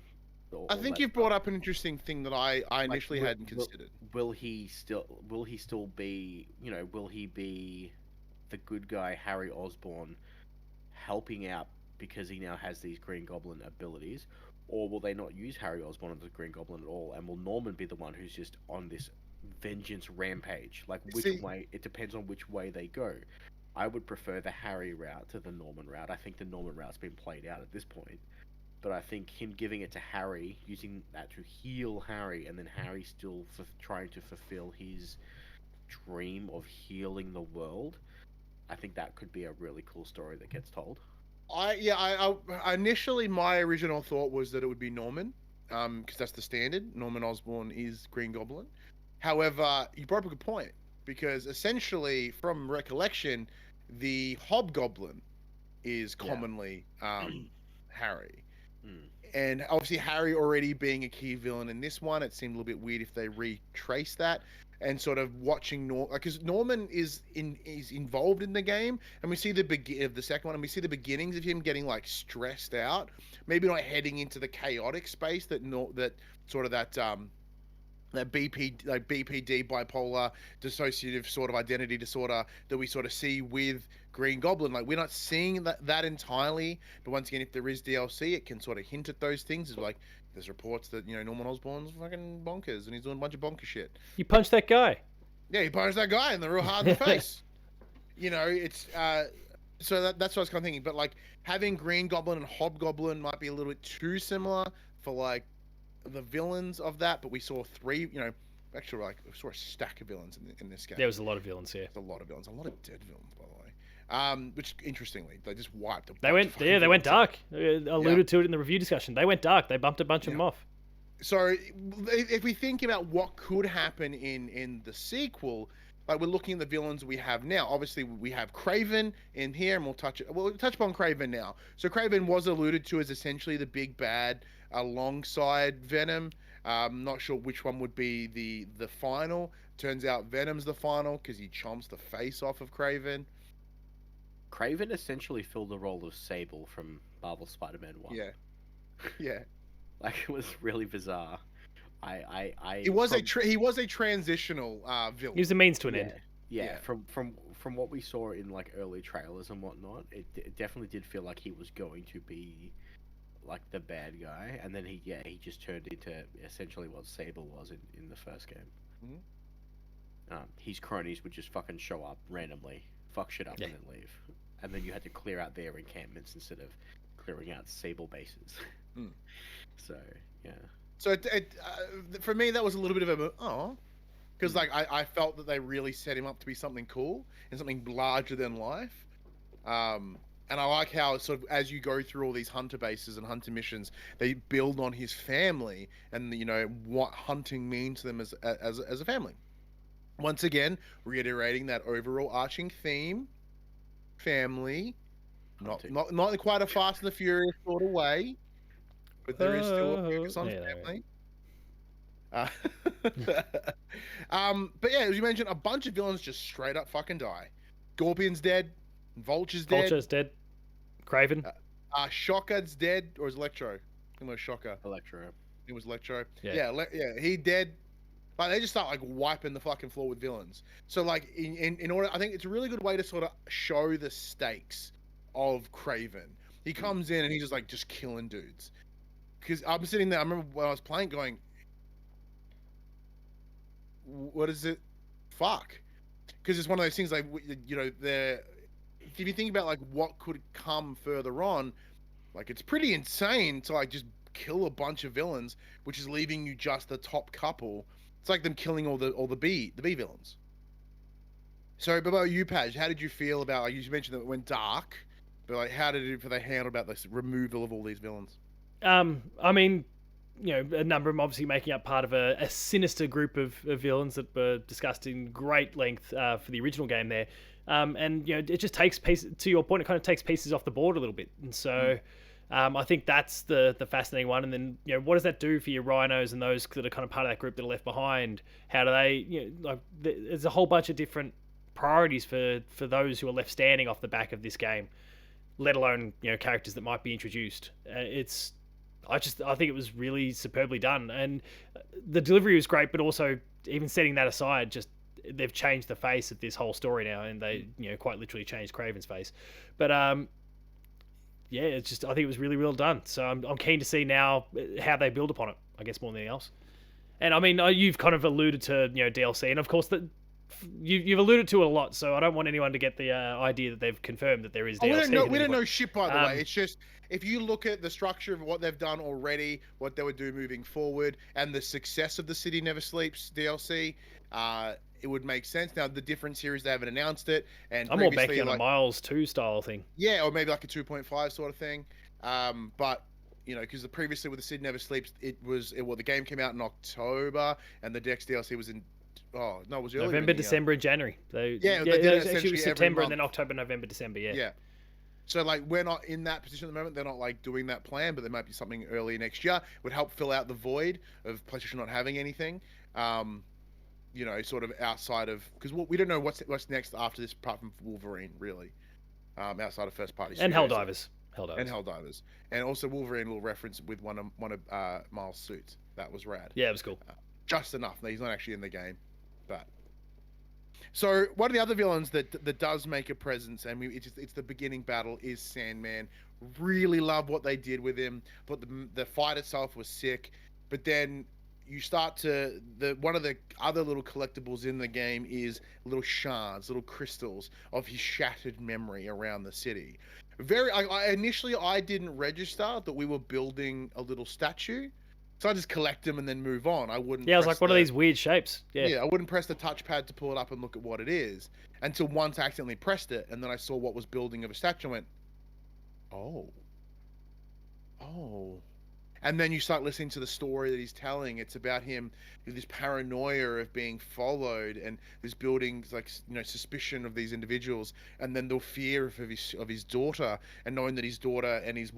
I think you've brought up an interesting thing that I initially hadn't considered. Will he still be, you know, will he be the good guy Harry Osborn helping out because he now has these Green Goblin abilities, or will they not use Harry Osborn as a Green Goblin at all, and will Norman be the one who's just on this vengeance rampage? Like, way, it depends on which way they go. I would prefer the Harry route to the Norman route. I think the Norman route's been played out at this point. But I think him giving it to Harry, using that to heal Harry, and then Harry still trying to fulfill his dream of healing the world, I think that could be a really cool story that gets told. I initially, my original thought was that it would be Norman, because that's the standard. Norman Osborn is Green Goblin. However, you brought up a good point, because essentially, from recollection, the Hobgoblin is commonly Harry. And obviously Harry already being a key villain in this one, it seemed a little bit weird if they retrace that and sort of watching because Norman is involved in the game, and we see the second one, and we see the beginnings of him getting like stressed out, maybe not heading into the chaotic space that BPD, bipolar, dissociative sort of identity disorder that we sort of see with Green Goblin. Like we're not seeing that entirely, but once again, if there is DLC, it can sort of hint at those things. It's like there's reports that Norman Osborn's fucking bonkers and he's doing a bunch of bonker shit. You punched that guy. Yeah, he punched that guy in the real hard in the face. It's so that's what I was kind of thinking. But like having Green Goblin and Hobgoblin might be a little bit too similar for like the villains of that. But we saw three, actually like we saw a stack of villains in this game. There was a lot of villains here. A lot of villains, a lot of dead villains, by the way. Which interestingly, they just wiped. They went dark. Alluded to it in the review discussion. They went dark. They bumped a bunch of them off. So if we think about what could happen in the sequel, like we're looking at the villains we have now. Obviously, we have Kraven in here, and we'll touch upon Kraven now. So Kraven was alluded to as essentially the big bad alongside Venom. Not sure which one would be the final. Turns out Venom's the final because he chomps the face off of Kraven. Kraven essentially filled the role of Sable from Marvel Spider-Man 1. Yeah. Like it was really bizarre. He was a transitional villain. He was a means to an end. Yeah. From what we saw in like early trailers and whatnot, it definitely did feel like he was going to be like the bad guy, and then he just turned into essentially what Sable was in the first game. Mm-hmm. His cronies would just fucking show up randomly, fuck shit up, and then leave, and then you had to clear out their encampments instead of clearing out Sable bases. So yeah. So for me, that was a little bit of because like I felt that they really set him up to be something cool and something larger than life. And I like how sort of as you go through all these hunter bases and hunter missions, they build on his family and what hunting means to them as a family. Once again, reiterating that overall arching theme, family, not quite a Fast and the Furious sort of way. But there is still a focus on family. But yeah, as you mentioned, a bunch of villains just straight up fucking die. Scorpion's dead. Vulture's dead. Vulture's dead. Kraven. Shocker's dead, or is Electro? It was Shocker. Electro. It was Electro. Yeah, he dead. Like they just start like wiping the fucking floor with villains. So like in order, I think it's a really good way to sort of show the stakes of Kraven. He comes in and he's just killing dudes. Because I'm sitting there, I remember when I was playing going, what is it? Fuck. Because it's one of those things like, if you think about like what could come further on, like it's pretty insane to like just kill a bunch of villains, which is leaving you just the top couple. It's like them killing all the B villains. So, but about you, Paj, how did you feel about, like you mentioned that it went dark, but like how did they handle about this removal of all these villains? I mean, a number of them obviously making up part of a sinister group of villains that were discussed in great length for the original game there. And, it just takes pieces, to your point, it kind of takes pieces off the board a little bit. And so I think that's the fascinating one. And then, what does that do for your rhinos and those that are kind of part of that group that are left behind? How do they, there's a whole bunch of different priorities for those who are left standing off the back of this game, let alone, characters that might be introduced. I think it was really superbly done, and the delivery was great. But also, even setting that aside, just they've changed the face of this whole story now, and they quite literally changed Kraven's face. But it's just, I think it was really well done. So I'm keen to see now how they build upon it. I guess more than anything else. And I mean, you've kind of alluded to DLC, and of course that. You've alluded to it a lot, so I don't want anyone to get the idea that they've confirmed that there is DLC. We don't know shit, by the way. It's just, if you look at the structure of what they've done already, what they would do moving forward, and the success of the City Never Sleeps DLC, it would make sense. Now, the different series, they haven't announced it. And I'm more banking on a Miles 2 style thing. Yeah, or maybe like a 2.5 sort of thing. But because previously with the City Never Sleeps, the game came out in October, and the Dex DLC was in. Oh no, it was earlier. November, December, and January. They did it actually September and then October, November, December. Yeah. So like we're not in that position at the moment. They're not like doing that plan, but there might be something early next year. It would help fill out the void of PlayStation not having anything. Sort of outside of, because we don't know what's next after this, apart from Wolverine, really. Outside of first party. And Helldivers. And Helldivers. And also Wolverine will reference with one of Miles' suits. That was rad. Yeah, it was cool. Just enough. He's not actually in the game. But So one of the other villains that does make a presence, and it's the beginning battle, is Sandman. Really love what they did with him. Thought the fight itself was sick, but then you start to one of the other little collectibles in the game is little shards, little crystals of his shattered memory around the city. Initially I didn't register that we were building a little statue. So I just collect them and then move on. I wouldn't. Yeah, I was like, what are these weird shapes? Yeah, I wouldn't press the touchpad to pull it up and look at what it is until once I accidentally pressed it, and then I saw what was building of a statue and went, oh. And then you start listening to the story that he's telling. It's about him, this paranoia of being followed, and this building suspicion of these individuals, and then the fear of his daughter, and knowing that his daughter and his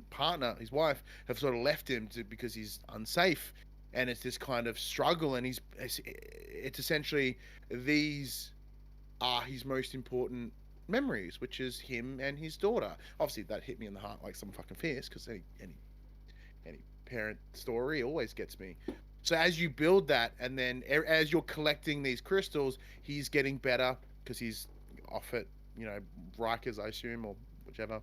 partner, his wife, have sort of left him because he's unsafe, and it's this kind of struggle, and it's essentially these are his most important memories, which is him and his daughter. Obviously that hit me in the heart like some fucking fierce, because any parent story always gets me. So as you build that, and then as you're collecting these crystals, he's getting better because he's off at Rikers, I assume, or whichever,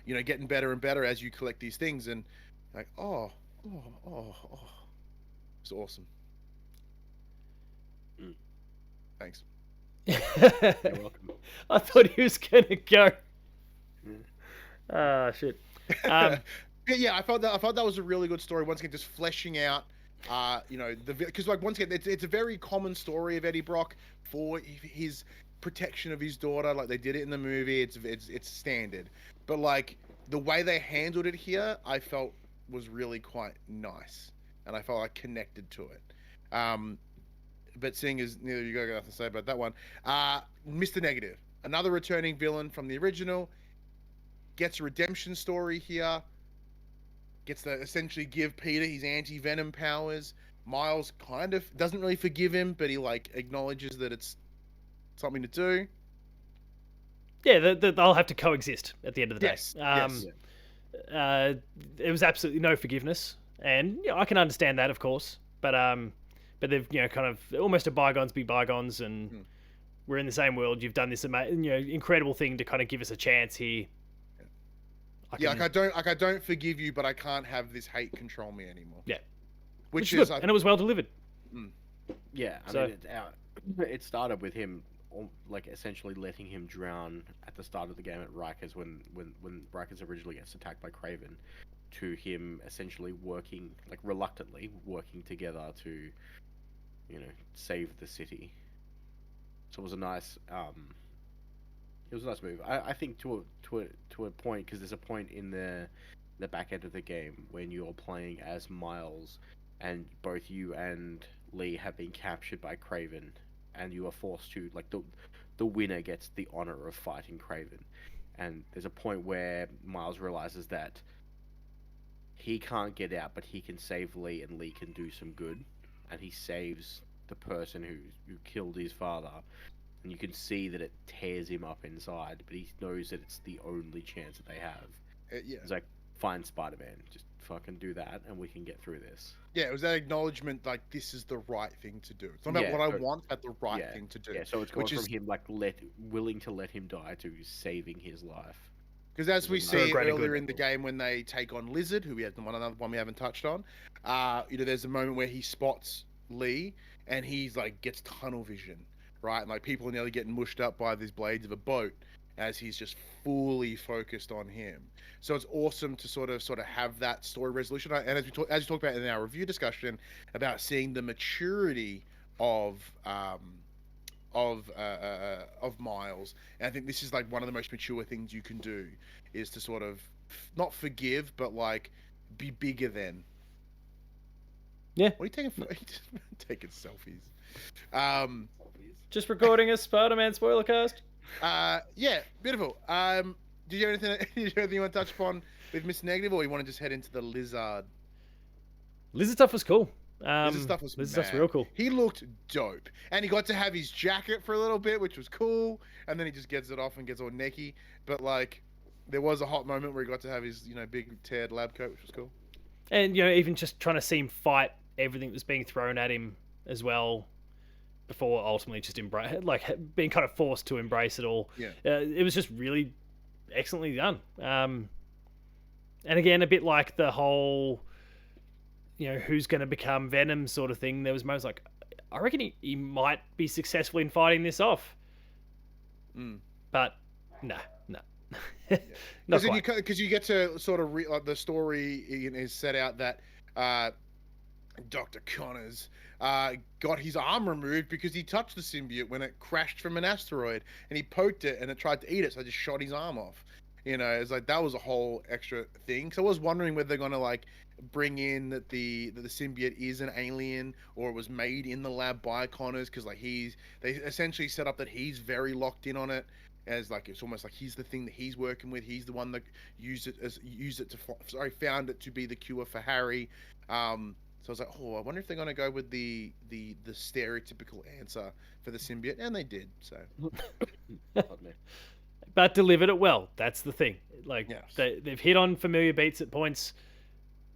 getting better and better as you collect these things, and like it's awesome. Thanks. You're welcome. I thought he was gonna go. Ah, shit. Yeah, I thought that was a really good story. Once again, just fleshing out, because once again, it's a very common story of Eddie Brock for his protection of his daughter. Like they did it in the movie. It's standard, but like the way they handled it here, I felt was really quite nice, and I felt I connected to it. But seeing as neither of you guys got nothing to say about that one, Mr. Negative, another returning villain from the original, gets a redemption story here, gets to essentially give Peter his anti-venom powers. Miles kind of doesn't really forgive him, but he acknowledges that it's something to do. Yeah, they'll have to coexist at the end of the day. Yes. There was absolutely no forgiveness, and I can understand that, of course, but they've kind of almost a bygones be bygones, and we're in the same world. You've done this incredible thing to kind of give us a chance here. I don't forgive you, but I can't have this hate control me anymore. Yeah, which is good, and it was well delivered. Yeah, I mean, it started with him essentially letting him drown at the start of the game at Rikers when Rikers originally gets attacked by Kraven, to him essentially reluctantly working together to save the city. So it was a nice move. I think to a point, because there's a point in the back end of the game when you're playing as Miles, and both you and Lee have been captured by Kraven, and you are forced to the winner gets the honor of fighting Kraven, and there's a point where Miles realizes that he can't get out, but he can save Lee, and Lee can do some good, and he saves the person who killed his father, and you can see that it tears him up inside, but he knows that it's the only chance that they have. Yeah. It's like, fine, Spider-Man, just fucking do that, and we can get through this. Yeah, it was that acknowledgement, this is the right thing to do. It's not about what I want, but the right thing to do. Yeah, so it's going from him willing to let him die to saving his life. Because as we see earlier in the game, when they take on Lizard, who we have another one we haven't touched on, there's a moment where he spots Lee, and he's gets tunnel vision, right? And people are nearly getting mushed up by these blades of a boat, as he's just fully focused on him. So it's awesome to sort of have that story resolution. And as you talked about in our review discussion about seeing the maturity of Miles, and I think this is one of the most mature things you can do, is to sort of not forgive, but be bigger than. Yeah. What are you taking? Taking selfies. Just recording a Spider-Man spoiler cast. Yeah, beautiful. Did you have anything you want to touch upon with Mr. Negative, or you want to just head into the Lizard? Lizard stuff was cool. Lizard stuff's real cool. He looked dope, and he got to have his jacket for a little bit, which was cool. And then he just gets it off and gets all necky. But there was a hot moment where he got to have his big teared lab coat, which was cool. And even just trying to see him fight everything that was being thrown at him as well. before ultimately just being kind of forced to embrace it all. Yeah. It was just really excellently done. And again, a bit like the whole, who's going to become Venom sort of thing. There was moments like, I reckon he might be successful in fighting this off. But no. Because you get to sort of the story is set out that Dr. Connors got his arm removed because he touched the symbiote when it crashed from an asteroid, and he poked it and it tried to eat it, so I just shot his arm off. It's like that was a whole extra thing. So I was wondering whether they're gonna like bring in that the symbiote is an alien or it was made in the lab by Connors, because like they essentially set up that he's very locked in on it, as like it's almost like he's the thing that he's working with. He's the one that found it to be the cure for Harry. So I was like, I wonder if they're gonna go with the stereotypical answer for the symbiote, and they did. So, but delivered it well. That's the thing. Like they've hit on familiar beats at points,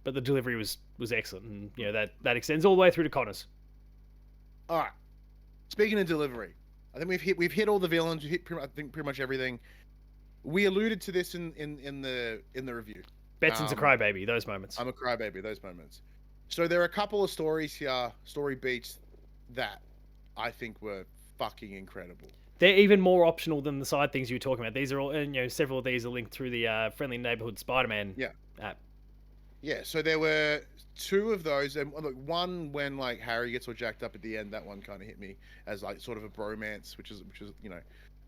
but the delivery was excellent, and that extends all the way through to Connors. All right. Speaking of delivery, I think we've hit all the villains. We hit pretty much everything. We alluded to this in the review. Betson's a crybaby. Those moments. I'm a crybaby. Those moments. So there are a couple of stories here, story beats, that I think were fucking incredible. They're even more optional than the side things you were talking about. These are all, and several of these are linked through the Friendly Neighborhood Spider-Man app. Yeah, so there were two of those, and look, one when like Harry gets all jacked up at the end. That one kind of hit me as like sort of a bromance, which is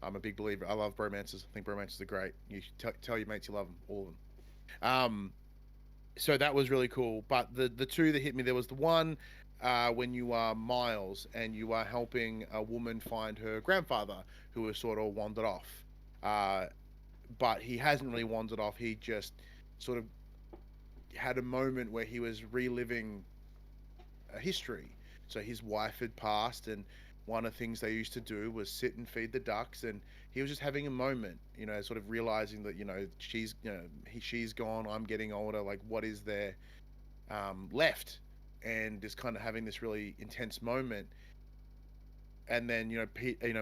I'm a big believer. I love bromances. I think bromances are great. You should tell your mates you love them, all of them. So that was really cool. But the two that hit me, there was the one when you are Miles and you are helping a woman find her grandfather who has sort of wandered off. But he hasn't really wandered off. He just sort of had a moment where he was reliving a history. So his wife had passed, and one of the things they used to do was sit and feed the ducks, and he was just having a moment, sort of realizing that, she's gone, I'm getting older, like what is there left, and just kind of having this really intense moment. And then,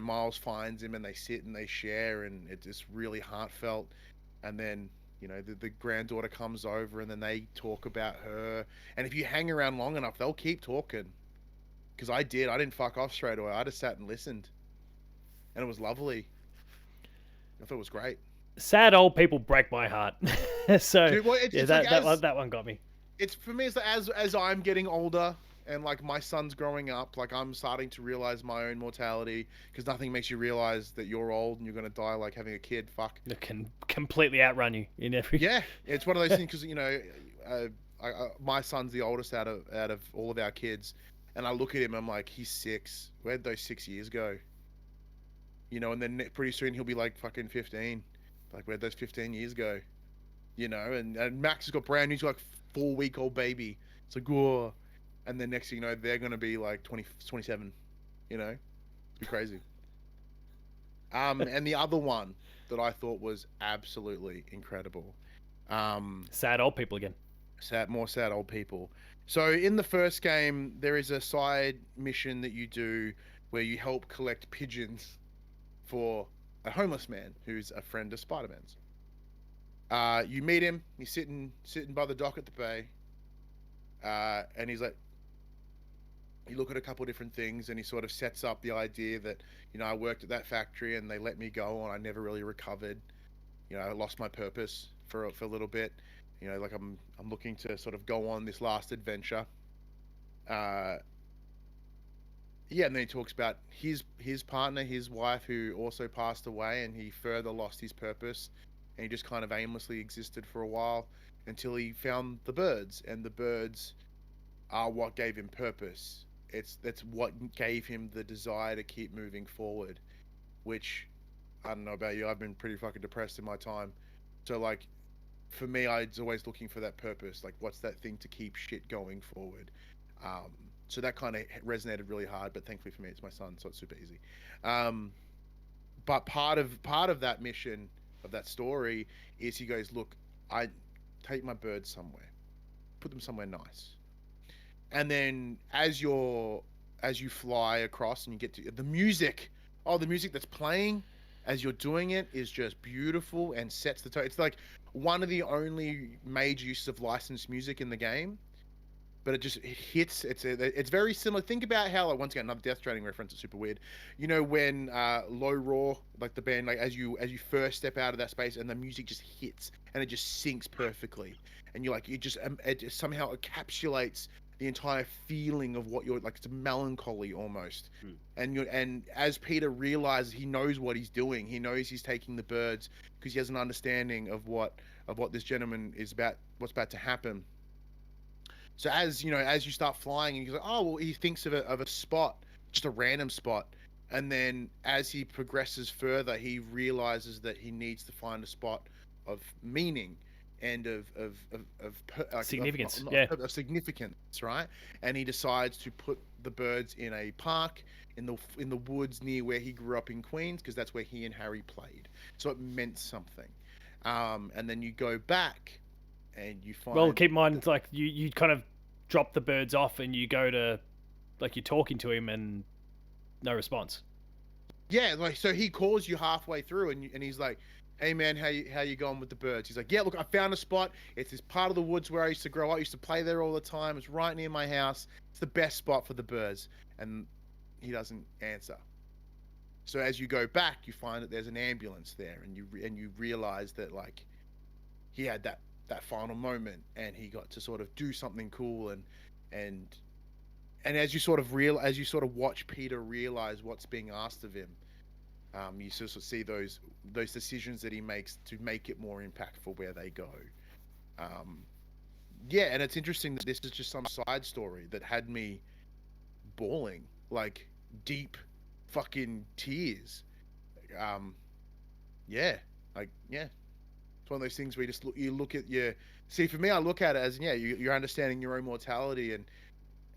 Miles finds him and they sit and they share, and it's just really heartfelt. And then, the granddaughter comes over and then they talk about her. And if you hang around long enough, they'll keep talking. Because I didn't fuck off straight away. I just sat and listened. And it was lovely. I thought it was great. Sad old people break my heart. So, dude, well, that one got me. It's for me, it's as I'm getting older and like my son's growing up, like I'm starting to realize my own mortality, because nothing makes you realize that you're old and you're going to die like having a kid. Fuck. It can completely outrun you in every... Yeah, it's one of those things, because, my son's the oldest out of all of our kids. And I look at him, I'm like, he's 6. Where'd those 6 years go? And then pretty soon he'll be like fucking 15. Like, where'd those 15 years go? And Max has got brand new, like 4-week-old baby. It's like, whoa. And then next thing you know, they're going to be like 27. It'd be crazy. And the other one that I thought was absolutely incredible. Sad old people again. More sad old people. So in the first game, there is a side mission that you do where you help collect pigeons for a homeless man who's a friend of Spider-Man's. You meet him. He's sitting by the dock at the bay, and he's like, you look at a couple of different things, and he sort of sets up the idea that, I worked at that factory and they let me go, and I never really recovered. I lost my purpose for a little bit. Like I'm looking to sort of go on this last adventure. And then he talks about his partner, his wife, who also passed away, and he further lost his purpose, and he just kind of aimlessly existed for a while until he found the birds, and the birds are what gave him purpose. That's what gave him the desire to keep moving forward, which, I don't know about you, I've been pretty fucking depressed in my time. So like, for me, I was always looking for that purpose. Like, what's that thing to keep shit going forward? So that kind of resonated really hard, but thankfully for me, it's my son, so it's super easy. But part of that mission, of that story, is he goes, look, I take my birds somewhere, put them somewhere nice. And then as you're as you fly across and you get to the music. Oh, the music that's playing as you're doing it is just beautiful and sets the tone. It's like one of the only major uses of licensed music in the game, but it hits. It's very similar. Think about how, like, once again, another Death Stranding reference. It's super weird. You know when Low Roar, like the band, like as you first step out of that space and the music just hits and it just syncs perfectly, and you're like, it just somehow encapsulates the entire feeling of what you're like. It's melancholy almost. And as Peter realizes, he knows what he's doing. He knows he's taking the birds because he has an understanding of what this gentleman is about, what's about to happen. So as you start flying, and he's like, oh well, he thinks of a spot, just a random spot, and then as he progresses further, he realizes that he needs to find a spot of meaning and of significance, of significance, right? And he decides to put the birds in a park in the woods near where he grew up in Queens, because that's where he and Harry played. So it meant something. And then you go back and you find. Well, keep in mind, like you kind of drop the birds off and you go to, like, you're talking to him and no response. Yeah, like, so he calls you halfway through and he's like, hey man, how you going with the birds? He's like, yeah, look, I found a spot. It's this part of the woods where I used to grow up. I used to play there all the time. It's right near my house. It's the best spot for the birds. And he doesn't answer. So as you go back, you find that there's an ambulance there, and you realize that, like, he had that final moment and he got to sort of do something cool, and as you sort of watch Peter realize what's being asked of him, you sort of see those decisions that he makes to make it more impactful where they go. Yeah, and it's interesting that this is just some side story that had me bawling, like deep fucking tears. Yeah, like, yeah. It's one of those things where you look at your. See, for me, I look at it as, yeah, you're understanding your own mortality,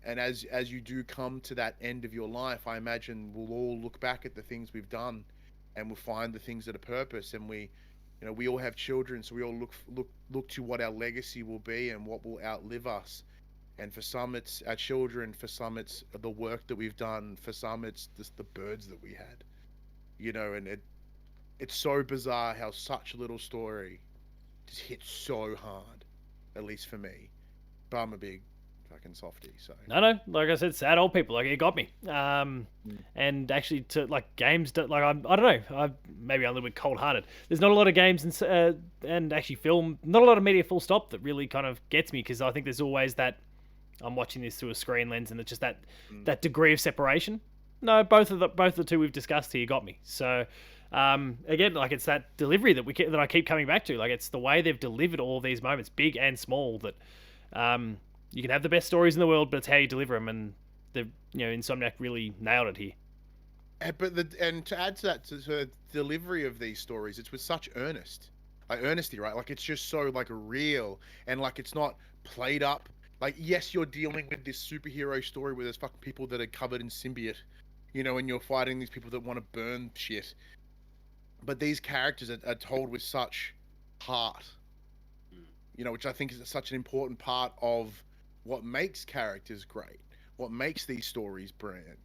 and as you do come to that end of your life, I imagine we'll all look back at the things we've done, and we'll find the things that are purpose, and we all have children, so we all look to what our legacy will be and what will outlive us. And for some, it's our children. For some, it's the work that we've done. For some, it's just the birds that we had. And it's so bizarre how such a little story just hits so hard, at least for me. But I'm a big fucking softie, so. No, like I said, sad old people. Like, it got me. And actually, to like games, like I don't know. Maybe I'm a little bit cold-hearted. There's not a lot of games and actually film, not a lot of media full stop that really kind of gets me, because I think there's always that I'm watching this through a screen lens, and it's just that degree of separation. No, both of the two we've discussed here got me. So. Again, like, it's that delivery that I keep coming back to. Like, it's the way they've delivered all of these moments, big and small, that you can have the best stories in the world, but it's how you deliver them, and Insomniac really nailed it here. And to add to that, to the delivery of these stories, it's with such earnesty, right? Like, it's just so, like, real, and, like, it's not played up. Like, yes, you're dealing with this superhero story where there's fucking people that are covered in symbiote, and you're fighting these people that want to burn shit. But these characters are told with such heart, which I think is such an important part of what makes characters great, what makes these stories brilliant.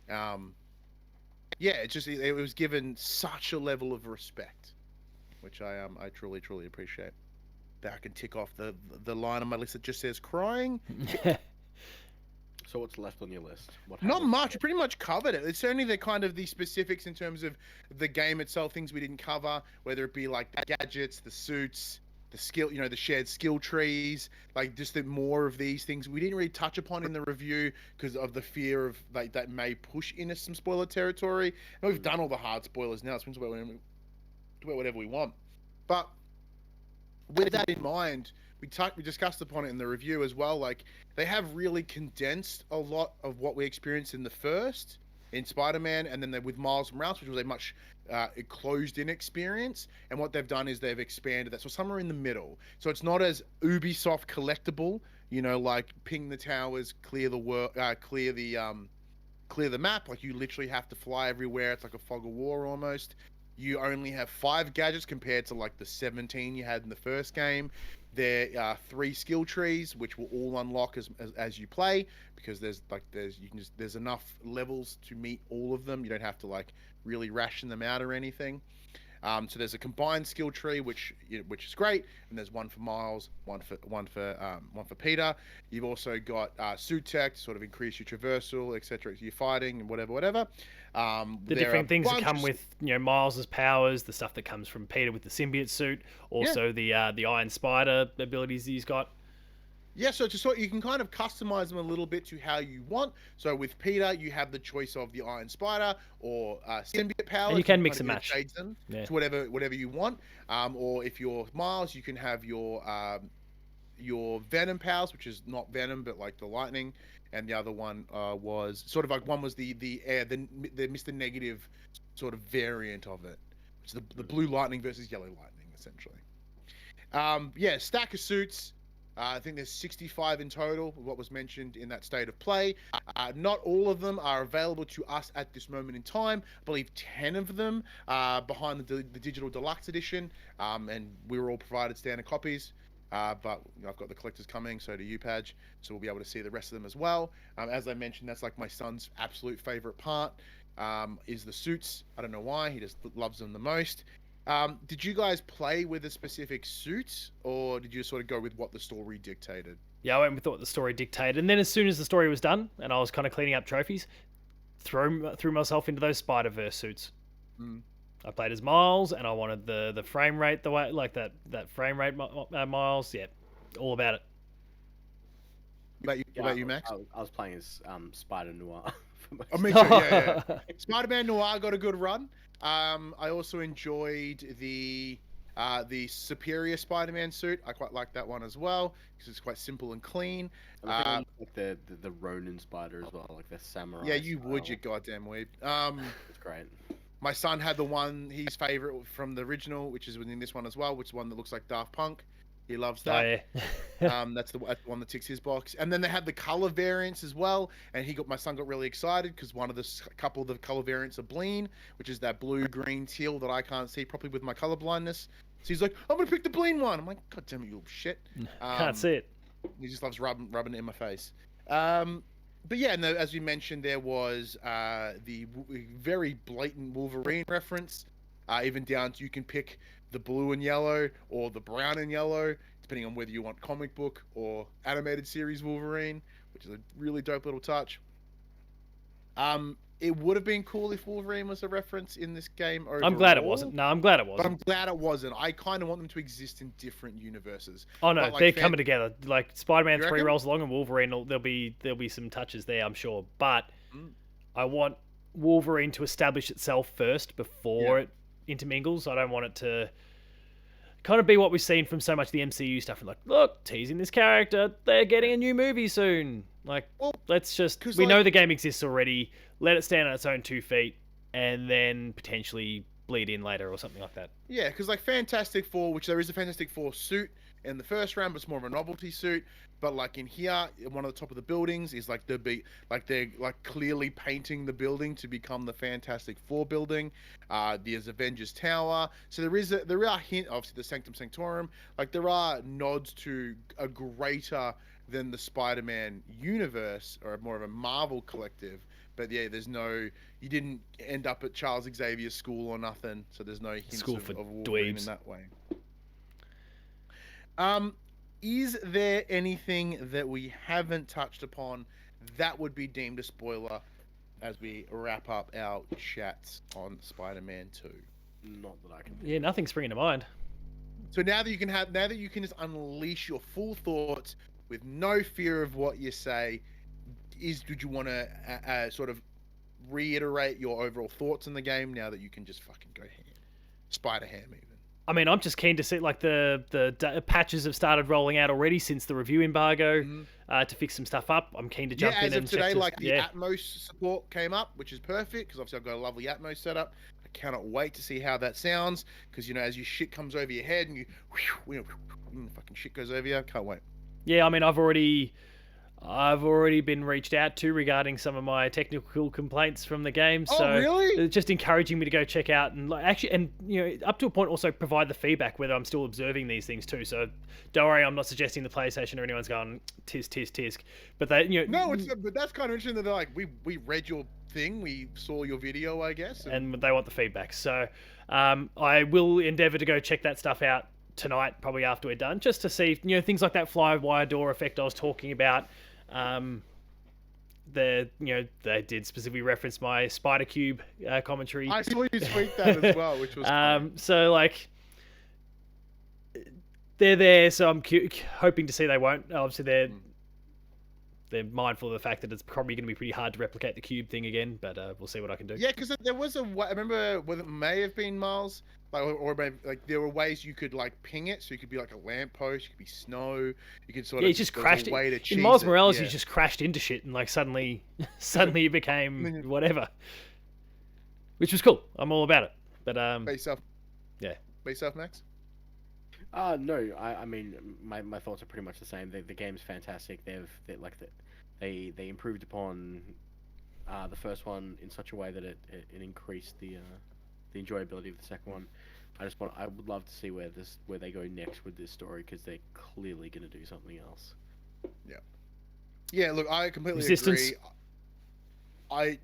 Yeah, it was given such a level of respect, which I truly, truly appreciate. That I can tick off the line on my list that just says crying. So what's left on your list? Not much. We pretty much covered it. It's only the specifics in terms of the game itself, things we didn't cover, whether it be like the gadgets, the suits, the skill, the shared skill trees, like just the more of these things we didn't really touch upon in the review because of the fear of like that may push into some spoiler territory. And we've done all the hard spoilers now, so we can do whatever we want. But with that in mind, we discussed upon it in the review as well. Like, they have really condensed a lot of what we experienced in the first, in Spider-Man, and then with Miles Morales, which was a much closed-in experience. And what they've done is they've expanded that, so somewhere in the middle. So it's not as Ubisoft collectible, like ping the towers, clear the map. Like, you literally have to fly everywhere. It's like a fog of war almost. You only have 5 gadgets compared to like the 17 you had in the first game. There are 3 skill trees which will all unlock as you play, because there's enough levels to meet all of them. You don't have to like really ration them out or anything. So there's a combined skill tree, which is great, and there's one for Miles, one for Peter. You've also got suit tech to sort of increase your traversal, etc. Your fighting and whatever. The different things that come with Miles's powers, the stuff that comes from Peter with the symbiote suit, also the Iron Spider abilities he's got. Yeah, so you can kind of customize them a little bit to how you want. So with Peter, you have the choice of the Iron Spider or symbiote powers. And you can mix and match them to whatever you want. Or if you're Miles, you can have your Venom powers, which is not Venom but like the lightning, and the other one was sort of like one was the Mr. Negative sort of variant of it, which is the blue lightning versus yellow lightning essentially. Stack of suits. I think there's 65 in total, what was mentioned in that state of play. Not all of them are available to us at this moment in time. I believe 10 of them are behind the digital deluxe edition, and we were all provided standard copies. But I've got the collectors coming, so do you, Padge, so we'll be able to see the rest of them as well. As I mentioned, that's like my son's absolute favorite part, is the suits. I don't know why, he just loves them the most. Did you guys play with a specific suit, or did you sort of go with what the story dictated? Yeah, I went with what the story dictated, and then as soon as the story was done, and I was kind of cleaning up trophies, threw myself into those Spider-Verse suits. I played as Miles, and I wanted the frame rate, the way like that frame rate Miles. Yeah, all about it. What about you, Max? I was playing as Spider Noir. Me too. Yeah. Spider-Man Noir got a good run. I also enjoyed the Superior Spider-Man suit. I quite like that one as well because it's quite simple and clean. Like the Ronin Spider as well, like the samurai. Yeah, you would, you goddamn weeb. It's great. My son had the one his favorite from the original, which is within this one as well, which is one that looks like Daft Punk. He loves that. Oh, yeah. That's the one that ticks his box. And then they had the color variants as well. And my son got really excited because couple of the color variants are Bleen, which is that blue, green, teal that I can't see properly with my color blindness. So he's like, I'm gonna pick the Bleen one. I'm like, God damn it, you little shit. Can't see it. He just loves rubbing it in my face. But yeah, no, as we mentioned, there was the very blatant Wolverine reference, even down to you can pick the blue and yellow or the brown and yellow, depending on whether you want comic book or animated series Wolverine, which is a really dope little touch. It would have been cool if Wolverine was a reference in this game overall. I'm glad it wasn't. No, I'm glad it wasn't. But I'm glad it wasn't. I kind of want them to exist in different universes. Oh no, they're coming together. Like Spider-Man 3 reckon? rolls along and Wolverine, there'll be some touches there, I'm sure. But I want Wolverine to establish itself first before it intermingles. I don't want it to kind of be what we've seen from so much of the MCU stuff. Like, look, teasing this character, they're getting a new movie soon. Like, let's just, we know the game exists already. Let it stand on its own 2 feet, and then potentially bleed in later or something like that. Yeah, because like Fantastic Four, which there is a Fantastic Four suit in the first round, but it's more of a novelty suit. But like in here, one of the top of the buildings is like they're clearly painting the building to become the Fantastic Four building. There's Avengers Tower, so there are hints, obviously the Sanctum Sanctorum. Like there are nods to a greater than the Spider-Man universe or more of a Marvel collective. But yeah, you didn't end up at Charles Xavier's school or nothing, so there's no hints of Wolverine in that way. Is there anything that we haven't touched upon that would be deemed a spoiler as we wrap up our chats on Spider-Man 2? Not that I can think. Yeah, nothing's springing to mind. So now that you can just unleash your full thoughts with no fear of what you say, would you want to sort of reiterate your overall thoughts in the game now that you can just fucking go ham, spider ham even? I mean, I'm just keen to see, like, the patches have started rolling out already since the review embargo to fix some stuff up. I'm keen to jump in and check. Yeah, as of today, like the Atmos support came up, which is perfect because obviously I've got a lovely Atmos setup. I cannot wait to see how that sounds because as your shit comes over your head and fucking shit goes over you, I can't wait. Yeah, I mean, I've already I've already been reached out to regarding some of my technical complaints from the game. Oh, so really? it's just encouraging me to go check out and actually, and up to a point, also provide the feedback whether I'm still observing these things too. So don't worry, I'm not suggesting the PlayStation or anyone's going tisk. But they, no, but that's kind of interesting that they're like, we read your thing, we saw your video, I guess, and they want the feedback. So I will endeavor to go check that stuff out tonight, probably after we're done, just to see things like that fly wire door effect I was talking about. They did specifically reference my Spider Cube commentary. I saw you tweet that as well, which was so like they're there, so I'm hoping to see they won't. Obviously they're mindful of the fact that it's probably going to be pretty hard to replicate the cube thing again, but we'll see what I can do. Yeah, because there was I remember whether it may have been Miles, or maybe, like there were ways you could like ping it, so you could be like a lamppost, you could be snow, you could sort of. He just crashed. In Miles Morales, he just crashed into shit, and like suddenly he became whatever, which was cool. I'm all about it. But Base yourself. Yeah. Base yourself, Max. No, I mean my thoughts are pretty much the same. The game's fantastic. They improved upon the first one in such a way that it increased the enjoyability of the second one. I would love to see where they go next with this story, because they're clearly going to do something else. Yeah, look, I completely Resistance. agree.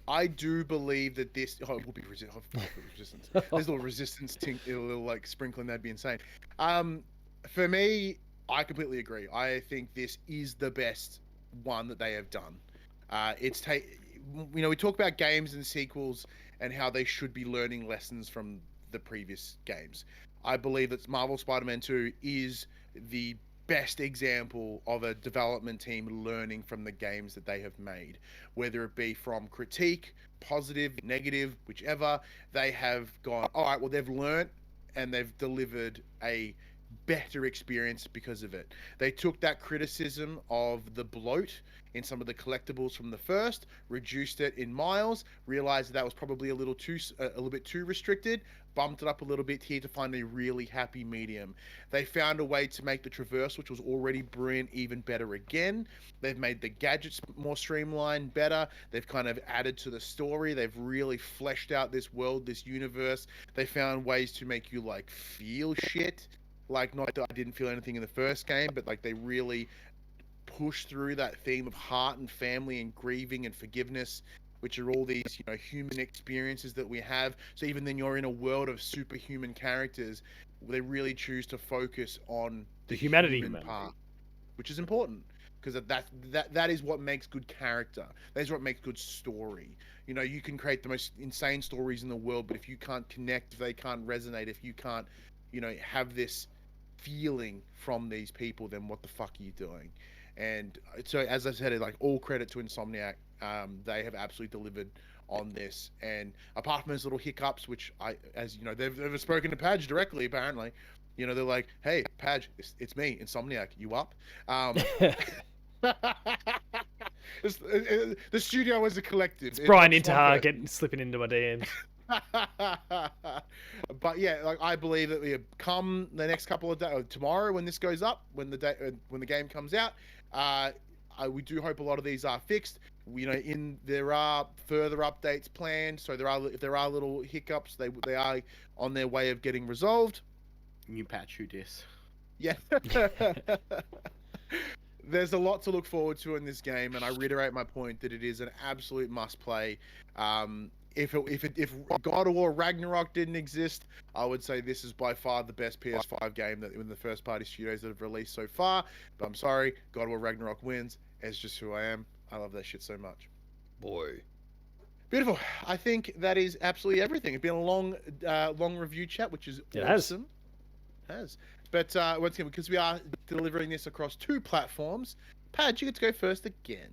I do believe that this it will be resistance. There's a little resistance, a little like sprinkling. That'd be insane. For me, I completely agree. I think this is the best one that they have done. We talk about games and sequels and how they should be learning lessons from the previous games. I believe that Marvel Spider-Man 2 is the best example of a development team learning from the games that they have made, whether it be from critique, positive, negative, whichever. They have gone, all right, well, they've learned and they've delivered a better experience because of it. They took that criticism of the bloat in some of the collectibles from the first, reduced it in Miles, realized that was probably a little bit too restricted, bumped it up a little bit here to find a really happy medium. They found a way to make the traverse, which was already brilliant, even better again. They've made the gadgets more streamlined, better. They've kind of added to the story. They've really fleshed out this world, this universe. They found ways to make you like feel shit. Like, not that I didn't feel anything in the first game, but like they really push through that theme of heart and family and grieving and forgiveness, which are all these human experiences that we have. So even then you're in a world of superhuman characters, they really choose to focus on the humanity part, which is important, because that is what makes good character. That is what makes good story. You can create the most insane stories in the world, but if you can't connect, if they can't resonate, if you can't have this feeling from these people, then what the fuck are you doing? And so, as I said, like, all credit to Insomniac. They have absolutely delivered on this. And apart from those little hiccups, which they've spoken to Padge directly, apparently. They're like, hey, Padge, it's me, Insomniac. You up? The studio is a collective. It's Brian Intihar slipping into my DMs. But yeah, like, I believe that we come the next couple of days, tomorrow when this goes up, when the game comes out, we do hope a lot of these are fixed. There are further updates planned, so if there are little hiccups, they are on their way of getting resolved. New patch, who dis? Yeah. There's a lot to look forward to in this game, and I reiterate my point that it is an absolute must play. If God of War Ragnarok didn't exist, I would say this is by far the best PS5 game that in the first party studios that have released so far. But I'm sorry, God of War Ragnarok wins. It's just who I am. I love that shit so much. Boy. Beautiful. I think that is absolutely everything. It's been a long review chat, which is awesome. It has. But once again, because we are delivering this across 2 platforms, Pad, you get to go first again.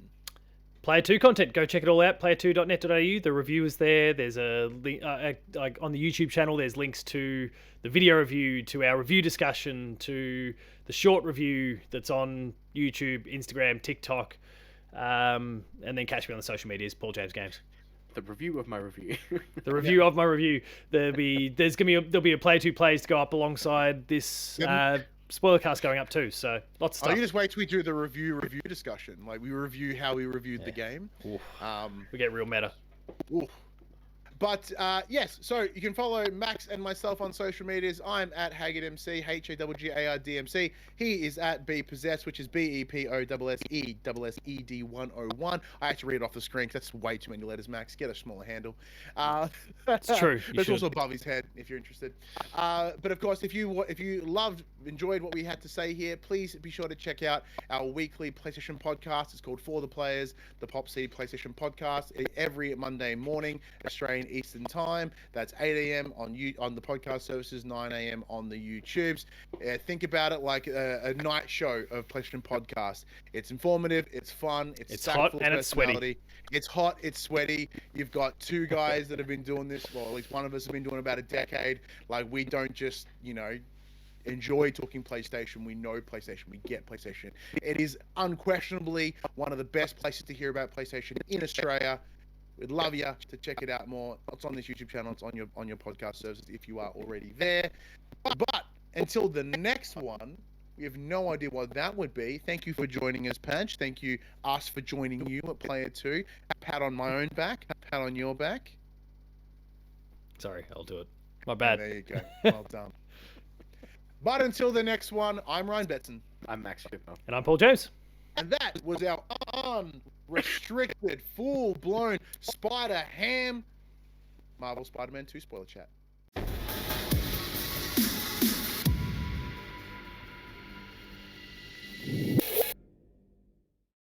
Player 2 content, go check it all out. Player2.net.au. The review is there. There's a link like on the YouTube channel. There's links to the video review, to our review discussion, to the short review that's on YouTube, Instagram, TikTok, and then catch me on the social medias. Paul James Games. The review of my review. The review of my review. There'll be a Player 2 plays to go up alongside this spoiler cast going up too, so lots of Oh, stuff. you just wait till we do the review discussion. Like, we review how we reviewed the game. Oof. We get real meta. Oof. But yes, so you can follow Max and myself on social medias. I'm at HaggardMC, HAGGARDMC. He is at BPossessed, which is BEPOSSESSED101. I had to read it off the screen because that's way too many letters, Max. Get a smaller handle. It's true. It's also above his head if you're interested. But of course, if you enjoyed what we had to say here, please be sure to check out our weekly PlayStation podcast. It's called For the Players, the Pop Seed PlayStation podcast, every Monday morning, Australian Eastern Time. That's 8 a.m. on the podcast services, 9 a.m. on the YouTubes. Think about it like a night show of PlayStation podcast. It's informative, it's fun, it's hot and it's sweaty. It's hot, it's sweaty. You've got two guys that have been doing this, well, at least one of us have been doing about a decade. Like, we don't just, enjoy talking PlayStation. We know PlayStation. We get PlayStation. It is unquestionably one of the best places to hear about PlayStation in Australia. We'd love you to check it out more. It's on this YouTube channel. It's on your podcast services if you are already there. But until the next one, we have no idea what that would be. Thank you for joining us, Panch. Thank you, us, for joining you at Player 2. A pat on my own back. A pat on your back. Sorry, I'll do it. My bad. There you go. Well done. But until the next one, I'm Ryan Betson. I'm Max Cooper. And I'm Paul James. And that was our unrestricted, full-blown Spider-Ham Marvel Spider-Man 2 spoiler chat.